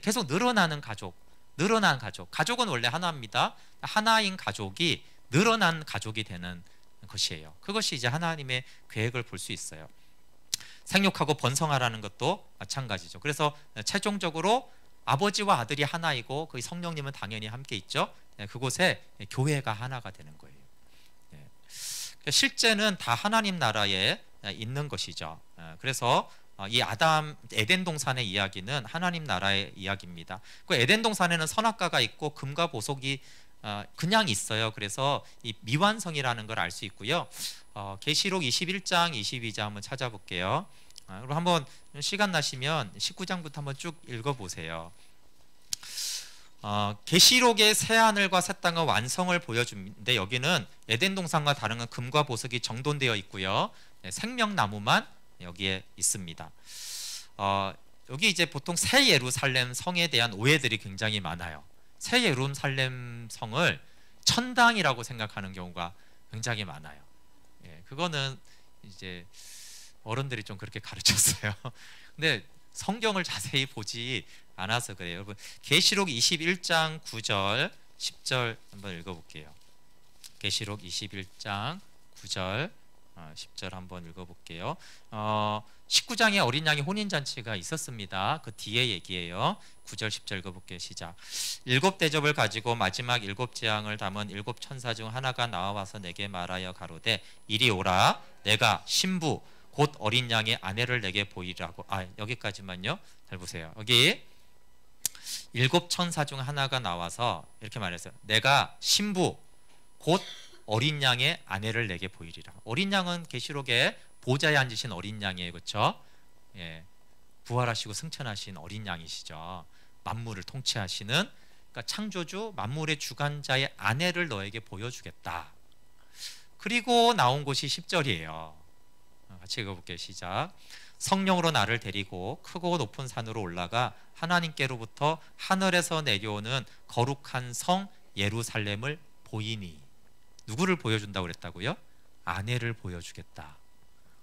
계속 늘어나는 가족. 가족은 원래 하나입니다. 하나인 가족이 늘어난 가족이 되는 것이에요. 그것이 이제 하나님의 계획을 볼 수 있어요. 생육하고 번성하라는 것도 마찬가지죠. 그래서 최종적으로 아버지와 아들이 하나이고 그 성령님은 당연히 함께 있죠. 그곳에 교회가 하나가 되는 거예요. 실제는 다 하나님 나라에 있는 것이죠. 그래서 이 에덴 동산의 이야기는 하나님 나라의 이야기입니다. 그 에덴 동산에는 선악과가 있고 금과 보석이 그냥 있어요. 그래서 이 미완성이라는 걸 알 수 있고요. 계시록 21장, 22장 한번 찾아볼게요. 그리고 한번 시간 나시면 19장부터 한번 쭉 읽어보세요. 계시록의 새 하늘과 새 땅의 완성을 보여주는데 여기는 에덴 동산과 다른 건 금과 보석이 정돈되어 있고요. 생명나무만 여기에 있습니다. 여기 이제 보통 새 예루살렘 성에 대한 오해들이 굉장히 많아요. 새 예루살렘 성을 천당이라고 생각하는 경우가 굉장히 많아요. 그거는 이제 어른들이 좀 그렇게 가르쳤어요. 근데 성경을 자세히 보지 않아서 그래요. 여러분 계시록 21장 9절 10절 한번 읽어볼게요. 계시록 21장 9절 10절 한번 읽어볼게요. 19장에 어린 양의 혼인잔치가 있었습니다. 그 뒤에 얘기예요. 9절 10절 읽어볼게요. 시작. 7대접을 가지고 마지막 7재앙을 담은 7천사 중 하나가 나와서 내게 말하여 가로되 이리 오라. 내가 신부 곧 어린 양의 아내를 내게 보이라고. 여기까지만요. 잘 보세요. 여기 7천사 중 하나가 나와서 이렇게 말했어요. 내가 신부 곧 어린 양의 아내를 내게 보이리라. 어린 양은 계시록에 보좌에 앉으신 어린 양이에요. 그렇죠? 부활하시고 승천하신 어린 양이시죠. 만물을 통치하시는, 그러니까 창조주 만물의 주관자의 아내를 너에게 보여주겠다. 그리고 나온 곳이 10절이에요. 같이 읽어볼게요. 시작. 성령으로 나를 데리고 크고 높은 산으로 올라가 하나님께로부터 하늘에서 내려오는 거룩한 성 예루살렘을 보이니. 누구를 보여준다고 그랬다고요? 아내를 보여주겠다.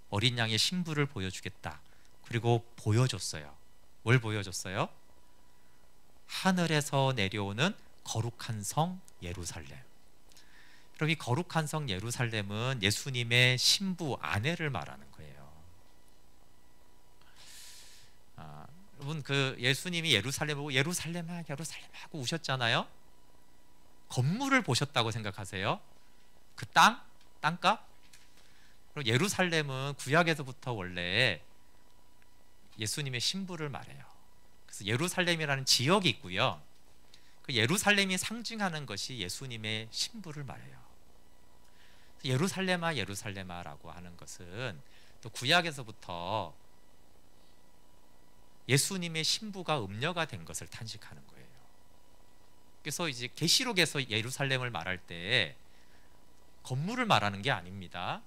어린 양의 신부를 보여주겠다. 그리고 보여줬어요. 뭘 보여줬어요? 하늘에서 내려오는 거룩한 성 예루살렘. 그럼 이 거룩한 성 예루살렘은 예수님의 신부 아내를 말하는 거예요. 여러분 그 예수님이 예루살렘 보고 예루살렘아 예루살렘 하고 우셨잖아요. 건물을 보셨다고 생각하세요? 그 땅값. 그리고 예루살렘은 구약에서부터 원래 예수님의 신부를 말해요. 그래서 예루살렘이라는 지역이 있고요. 그 예루살렘이 상징하는 것이 예수님의 신부를 말해요. 예루살렘아 예루살렘아라고 하는 것은 또 구약에서부터 예수님의 신부가 음녀가 된 것을 탄식하는 거예요. 그래서 이제 계시록에서 예루살렘을 말할 때 건물을 말하는 게 아닙니다.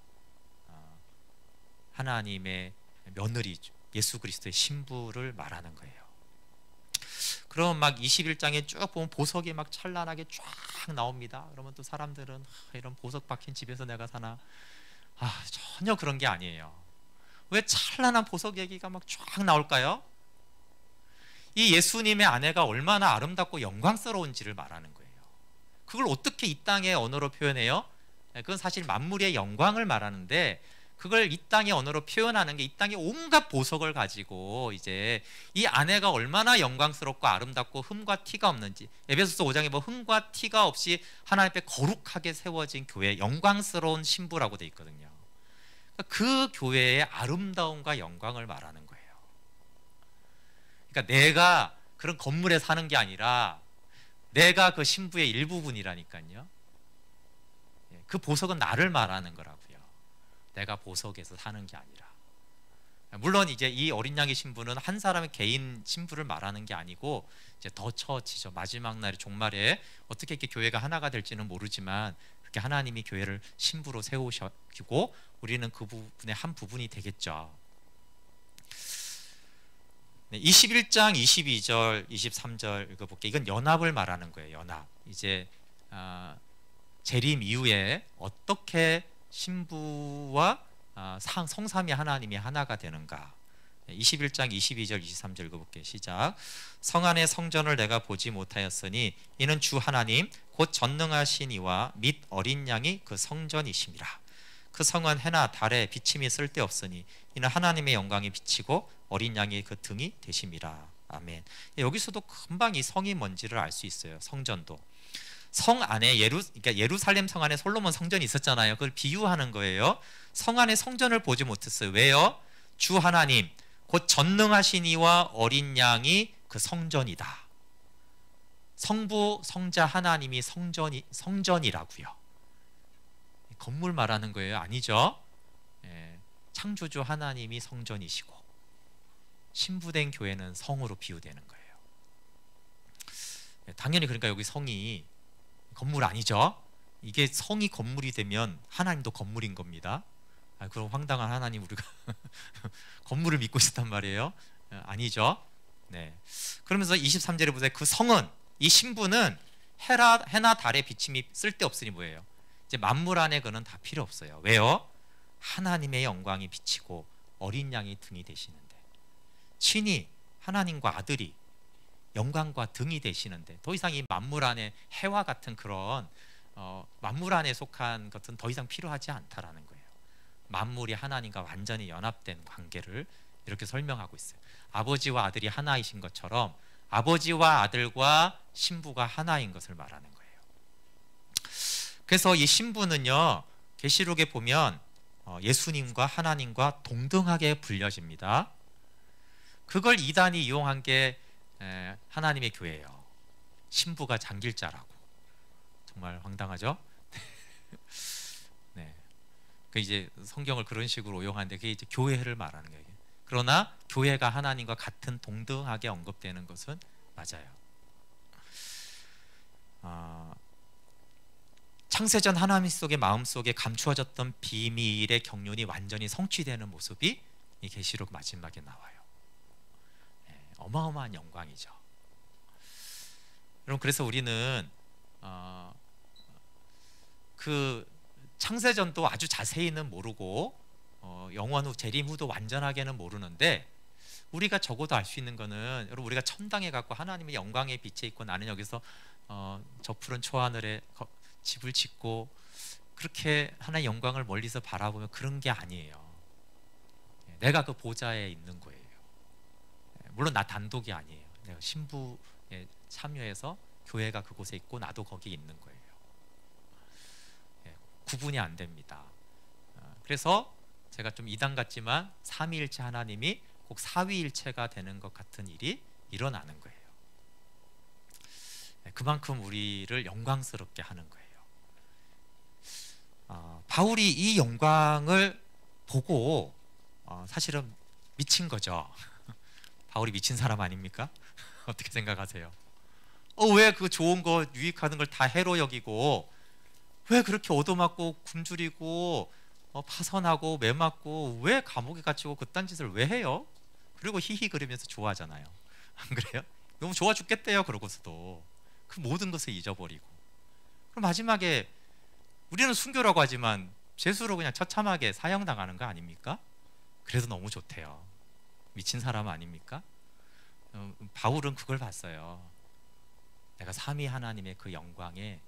하나님의 며느리 예수 그리스도의 신부를 말하는 거예요. 그럼 막 21장에 쭉 보면 보석이 막 찬란하게 쫙 나옵니다. 그러면 또 사람들은 이런 보석 박힌 집에서 내가 사나? 전혀 그런 게 아니에요. 왜 찬란한 보석 얘기가 막 쫙 나올까요? 이 예수님의 아내가 얼마나 아름답고 영광스러운지를 말하는 거예요. 그걸 어떻게 이 땅의 언어로 표현해요? 그건 사실 만물의 영광을 말하는데, 그걸 이 땅의 언어로 표현하는 게 이 땅의 온갖 보석을 가지고 이제 이 아내가 얼마나 영광스럽고 아름답고 흠과 티가 없는지, 에베소서 5장에 뭐 흠과 티가 없이 하나님 앞에 거룩하게 세워진 교회, 영광스러운 신부라고 돼 있거든요. 그 교회의 아름다움과 영광을 말하는 거예요. 그러니까 내가 그런 건물에 사는 게 아니라 내가 그 신부의 일부분이라니까요. 그 보석은 나를 말하는 거라고요. 내가 보석에서 사는 게 아니라. 물론 이제 이 어린 양의 신부는 한 사람의 개인 신부를 말하는 게 아니고 이제 더 처치죠. 마지막 날에 종말에 어떻게 이렇게 교회가 하나가 될지는 모르지만 그렇게 하나님이 교회를 신부로 세우시고 우리는 그 부분의 한 부분이 되겠죠. 21장 22절 23절 읽어볼게요. 이건 연합을 말하는 거예요. 연합. 이제 재림 이후에 어떻게 신부와 성삼위 하나님이 하나가 되는가. 21장 22절 23절 읽어볼게요. 시작. 성 안의 성전을 내가 보지 못하였으니 이는 주 하나님 곧 전능하신 이와 및 어린 양이 그 성전이심이라. 그 성은 해나 달에 비침이 쓸데없으니 이는 하나님의 영광이 비치고 어린 양이 그 등이 되심이라. 아멘. 여기서도 금방 이 성이 뭔지를 알 수 있어요. 성전도 성 안에 그러니까 예루살렘 성 안에 솔로몬 성전이 있었잖아요. 그걸 비유하는 거예요. 성 안에 성전을 보지 못했어요. 왜요? 주 하나님 곧 전능하신 이와 어린 양이 그 성전이다. 성부 성자 하나님이 성전이라고요. 건물 말하는 거예요? 아니죠. 창조주 하나님이 성전이시고 신부된 교회는 성으로 비유되는 거예요. 당연히 그러니까 여기 성이 건물 아니죠. 이게 성이 건물이 되면 하나님도 건물인 겁니다. 그럼 황당한 하나님 우리가 건물을 믿고 있었단 말이에요. 아니죠. 네. 그러면서 23절에 보세요. 그 성은, 이 신부는 해나 달의 비침이 쓸데없으니 뭐예요? 이제 만물 안에 그는 다 필요 없어요. 왜요? 하나님의 영광이 비치고 어린 양이 등이 되시는데, 친히 하나님과 아들이 영광과 등이 되시는데 더 이상 이 만물 안에 해와 같은 그런 만물 안에 속한 것은 더 이상 필요하지 않다라는 거예요. 만물이 하나님과 완전히 연합된 관계를 이렇게 설명하고 있어요. 아버지와 아들이 하나이신 것처럼 아버지와 아들과 신부가 하나인 것을 말하는 거예요. 그래서 이 신부는요, 계시록에 보면 예수님과 하나님과 동등하게 불려집니다. 그걸 이단이 이용한 게 하나님의 교회예요. 신부가 장길자라고. 정말 황당하죠? 네. 그 이제 성경을 그런 식으로 오용하는데 그게 이제 교회를 말하는 거예요. 그러나 교회가 하나님과 같은 동등하게 언급되는 것은 맞아요. 창세전 하나님 속의 마음 속에 감추어졌던 비밀의 경륜이 완전히 성취되는 모습이 이 계시록 마지막에 나와요. 어마어마한 영광이죠. 여러분, 그래서 우리는 그 창세전도 아주 자세히는 모르고 영원 후 재림 후도 완전하게는 모르는데, 우리가 적어도 알 수 있는 거는, 여러분, 우리가 천당에 갖고 하나님의 영광의 빛에 있고 나는 여기서 저 푸른 초하늘에 집을 짓고 그렇게 하나의 영광을 멀리서 바라보면 그런 게 아니에요. 내가 그 보좌에 있는 거예요. 물론 나 단독이 아니에요. 내가 신부에 참여해서 교회가 그곳에 있고 나도 거기 있는 거예요. 구분이 안 됩니다. 그래서 제가 좀 이단 같지만 삼위일체 하나님이 꼭 사위일체가 되는 것 같은 일이 일어나는 거예요. 그만큼 우리를 영광스럽게 하는 거예요. 바울이 이 영광을 보고 사실은 미친 거죠. 바울이 미친 사람 아닙니까? 어떻게 생각하세요? 왜 그 좋은 거 유익하는 걸 다 해로 여기고 왜 그렇게 얻어맞고 굶주리고 파선하고 매맞고 왜 감옥에 갇히고 그딴 짓을 왜 해요? 그리고 히히 그러면서 좋아하잖아요. 안 그래요? 너무 좋아 죽겠대요. 그러고서도 그 모든 것을 잊어버리고 그럼 마지막에 우리는 순교라고 하지만 죄수로 그냥 처참하게 사형당하는 거 아닙니까? 그래도 너무 좋대요. 미친 사람 아닙니까? 바울은 그걸 봤어요. 내가 삼위 하나님의 그 영광에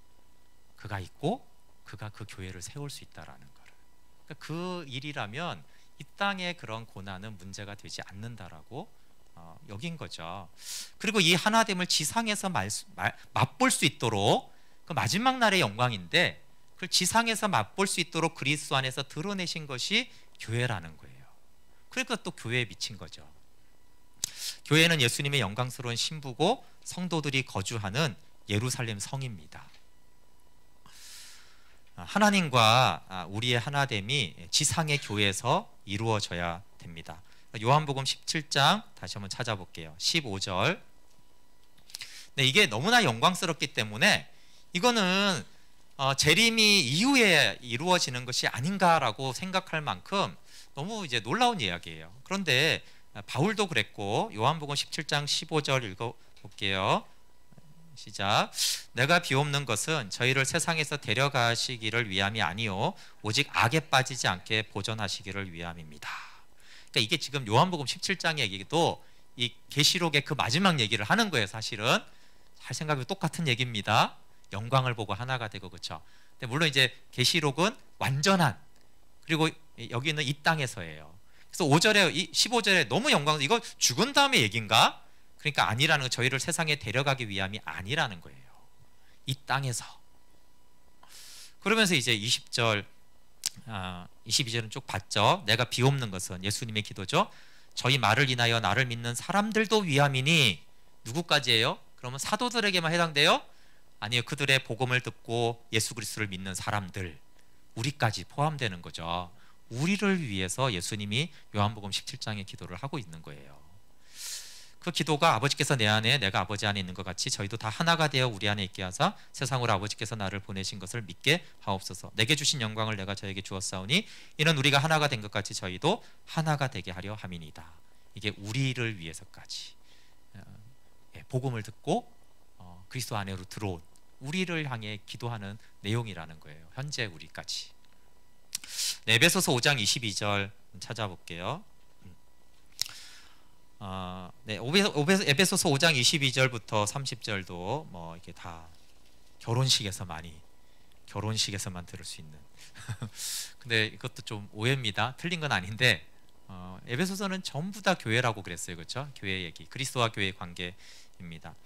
그가 있고 그가 그 교회를 세울 수 있다라는 거를. 그러니까 그 일이라면 이 땅의 그런 고난은 문제가 되지 않는다라고 여긴 거죠. 그리고 이 하나됨을 지상에서 맛볼 수 있도록 그 마지막 날의 영광인데 그걸 지상에서 맛볼 수 있도록 그리스도 안에서 드러내신 것이 교회라는 거예요. 그러니까 또 교회에 미친 거죠. 교회는 예수님의 영광스러운 신부고 성도들이 거주하는 예루살렘 성입니다. 하나님과 우리의 하나됨이 지상의 교회에서 이루어져야 됩니다. 요한복음 17장 다시 한번 찾아볼게요. 15절. 네, 이게 너무나 영광스럽기 때문에 이거는 재림이 이후에 이루어지는 것이 아닌가라고 생각할 만큼 너무 이제 놀라운 이야기예요. 그런데 바울도 그랬고 요한복음 17장 15절 읽어볼게요. 시작. 내가 비옵는 것은 저희를 세상에서 데려가시기를 위함이 아니요 오직 악에 빠지지 않게 보존하시기를 위함입니다. 그러니까 이게 지금 요한복음 17장의 얘기도 이 계시록의 그 마지막 얘기를 하는 거예요. 사실은 잘 생각해보면 똑같은 얘기입니다. 영광을 보고 하나가 되고 그렇죠. 근데 물론 이제 계시록은 완전한 그리고 여기는 이 땅에서예요. 그래서 5절에 15절에 너무 영광 이거 죽은 다음의 얘기인가? 그러니까 아니라는 거 저희를 세상에 데려가기 위함이 아니라는 거예요. 이 땅에서. 그러면서 이제 20절 22절은 쭉 봤죠. 내가 비옵는 것은 예수님의 기도죠. 저희 말을 인하여 나를 믿는 사람들도 위함이니 누구까지예요? 그러면 사도들에게만 해당돼요? 아니요. 그들의 복음을 듣고 예수 그리스도를 믿는 사람들 우리까지 포함되는 거죠. 우리를 위해서 예수님이 요한복음 17장의 기도를 하고 있는 거예요. 그 기도가 아버지께서 내 안에 내가 아버지 안에 있는 것 같이 저희도 다 하나가 되어 우리 안에 있게 하사 세상으로 아버지께서 나를 보내신 것을 믿게 하옵소서. 내게 주신 영광을 내가 저에게 주었사오니 이는 우리가 하나가 된 것 같이 저희도 하나가 되게 하려 함이니이다. 이게 우리를 위해서까지 복음을 듣고 그리스도 안으로 들어온 우리를 향해 기도하는 내용이라는 거예요. 현재 우리까지. 네, 에베소서 5장 22절 찾아볼게요. 네, 에베소서 5장 22절부터 30절도 뭐 이렇게 다 결혼식에서만 들을 수 있는. 근데 이것도 좀 오해입니다. 틀린 건 아닌데 에베소서는 전부 다 교회라고 그랬어요, 그렇죠? 교회 얘기, 그리스도와 교회의 관계입니다.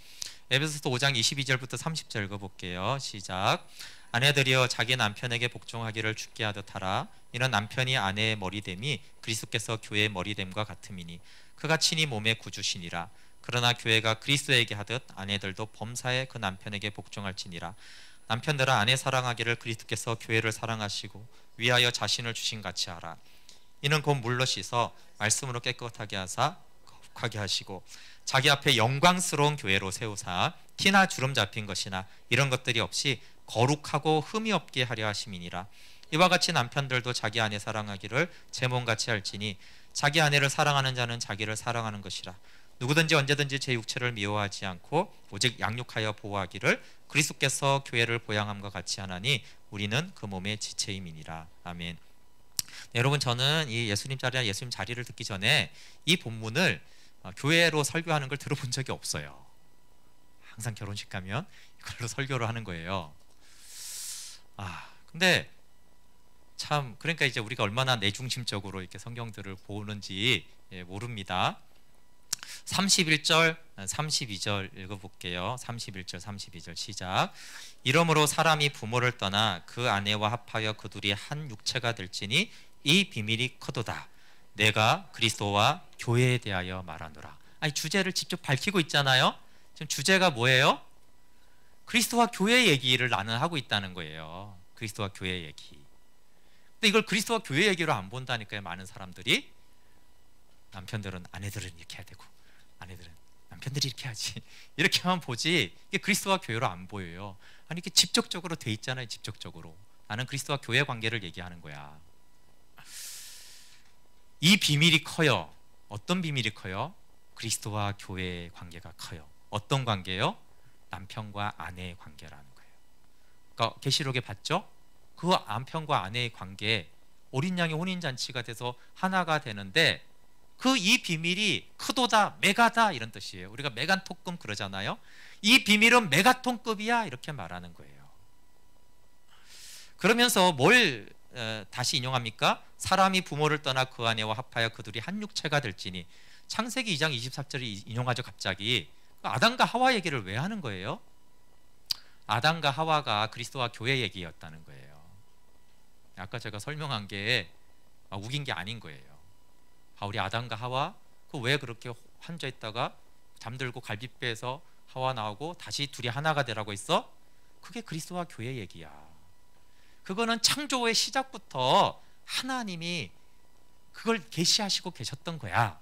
에베소서 5장 22절부터 30절 읽어볼게요. 시작. 아내들이여 자기 남편에게 복종하기를 주께 하듯 하라. 이는 남편이 아내의 머리됨이 그리스도께서 교회의 머리됨과 같음이니 그가 친히 몸의 구주시니라. 그러나 교회가 그리스도에게 하듯 아내들도 범사에 그 남편에게 복종할지니라. 남편들아 아내 사랑하기를 그리스도께서 교회를 사랑하시고 위하여 자신을 주신 같이 하라. 이는 곧 물로 씻어 말씀으로 깨끗하게 하사 거룩하게 하시고 자기 앞에 영광스러운 교회로 세우사 티나 주름 잡힌 것이나 이런 것들이 없이 거룩하고 흠이 없게 하려 하심이니라. 이와 같이 남편들도 자기 아내 사랑하기를 제 몸같이 할지니 자기 아내를 사랑하는 자는 자기를 사랑하는 것이라. 누구든지 언제든지 제 육체를 미워하지 않고 오직 양육하여 보호하기를 그리스도께서 교회를 보양함과 같이 하나니 우리는 그 몸의 지체임이니라. 아멘. 네, 여러분 저는 이 예수님 자리를 듣기 전에 이 본문을 교회로 설교하는 걸 들어본 적이 없어요. 항상 결혼식 가면 이걸로 설교를 하는 거예요. 근데 참 그러니까 이제 우리가 얼마나 내중심적으로 이렇게 성경들을 보는지 모릅니다. 31절, 32절 읽어볼게요. 31절, 32절 시작. 이러므로 사람이 부모를 떠나 그 아내와 합하여 그 둘이 한 육체가 될지니 이 비밀이 크도다. 내가 그리스도와 교회에 대하여 말하노라. 아니, 주제를 직접 밝히고 있잖아요. 지금 주제가 뭐예요? 그리스도와 교회 얘기를 나는 하고 있다는 거예요. 그리스도와 교회 얘기. 근데 이걸 그리스도와 교회 얘기로 안 본다니까요. 많은 사람들이. 남편들은 아내들은 이렇게 해야 되고, 아내들은 남편들이 이렇게 하지. 이렇게만 보지 이게 그리스도와 교회로 안 보여요. 아니, 이게 직접적으로 돼 있잖아요. 직접적으로. 나는 그리스도와 교회 관계를 얘기하는 거야. 이 비밀이 커요. 어떤 비밀이 커요? 그리스도와 교회의 관계가 커요. 어떤 관계요? 남편과 아내의 관계라는 거예요. 그러니까 계시록에 봤죠? 그 남편과 아내의 관계, 어린 양의 혼인잔치가 돼서 하나가 되는데 그 이 비밀이 크도다, 메가다 이런 뜻이에요. 우리가 메간톤급 그러잖아요. 이 비밀은 메가톤급이야 이렇게 말하는 거예요. 그러면서 뭘 다시 인용합니까? 사람이 부모를 떠나 그 아내와 합하여 그들이 한 육체가 될지니. 창세기 2장 24절이 인용하죠. 갑자기 아담과 하와 얘기를 왜 하는 거예요? 아담과 하와가 그리스도와 교회 얘기였다는 거예요. 아까 제가 설명한 게 우긴 게 아닌 거예요. 우리 아담과 하와 그 왜 그렇게 앉아 있다가 잠들고 갈빗배에서 하와 나오고 다시 둘이 하나가 되라고 했어? 그게 그리스도와 교회 얘기야. 그거는 창조의 시작부터 하나님이 그걸 계시하시고 계셨던 거야.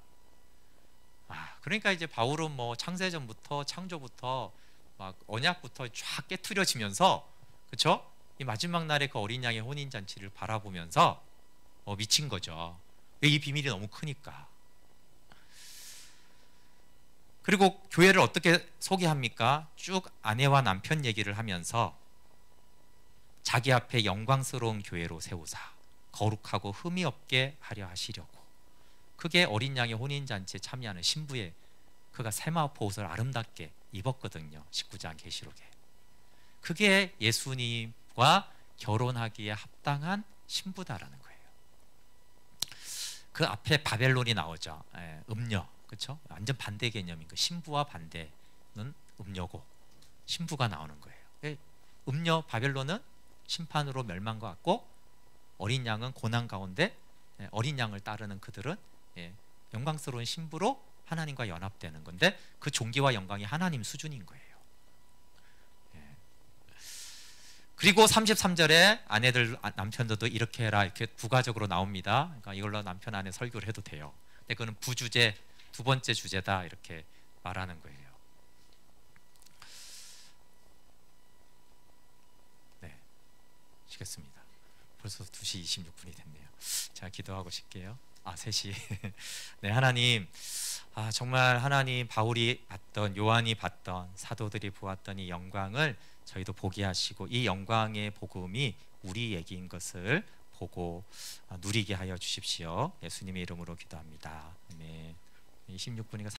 그러니까 이제 바울은 뭐 창세전부터 창조부터 막 언약부터 쫙 깨트려지면서, 그렇죠? 이 마지막 날에 그 어린 양의 혼인 잔치를 바라보면서 미친 거죠. 이 비밀이 너무 크니까. 그리고 교회를 어떻게 소개합니까? 쭉 아내와 남편 얘기를 하면서 자기 앞에 영광스러운 교회로 세우사 거룩하고 흠이 없게 하려 하시려고. 그게 어린 양의 혼인잔치에 참여하는 신부의, 그가 세마포 옷을 아름답게 입었거든요. 19장 계시록에. 그게 예수님과 결혼하기에 합당한 신부다라는 거예요. 그 앞에 바벨론이 나오죠. 음녀, 그렇죠? 완전 반대 개념인 거. 신부와 반대는 음녀고 신부가 나오는 거예요. 음녀 바벨론은 심판으로 멸망과 같고, 어린 양은 고난 가운데 어린 양을 따르는 그들은 영광스러운 신부로 하나님과 연합되는 건데, 그 존귀와 영광이 하나님 수준인 거예요. 그리고 33절에 아내들 남편들도 이렇게 해라 이렇게 부가적으로 나옵니다. 그러니까 이걸로 남편 아내 설교를 해도 돼요. 근데 그거는 부주제, 두 번째 주제다 이렇게 말하는 거예요. 네, 쉬겠습니다. 벌써 2시 26분이 됐네요. 자, 기도하고 쉴게요. 3시. 네, 하나님, 정말 하나님, 바울이 봤던, 요한이 봤던, 사도들이 보았던 이 영광을 저희도 보게 하시고, 이 영광의 복음이 우리 얘기인 것을 보고 누리게 하여 주십시오. 예수님의 이름으로 기도합니다. 아멘. 26분이가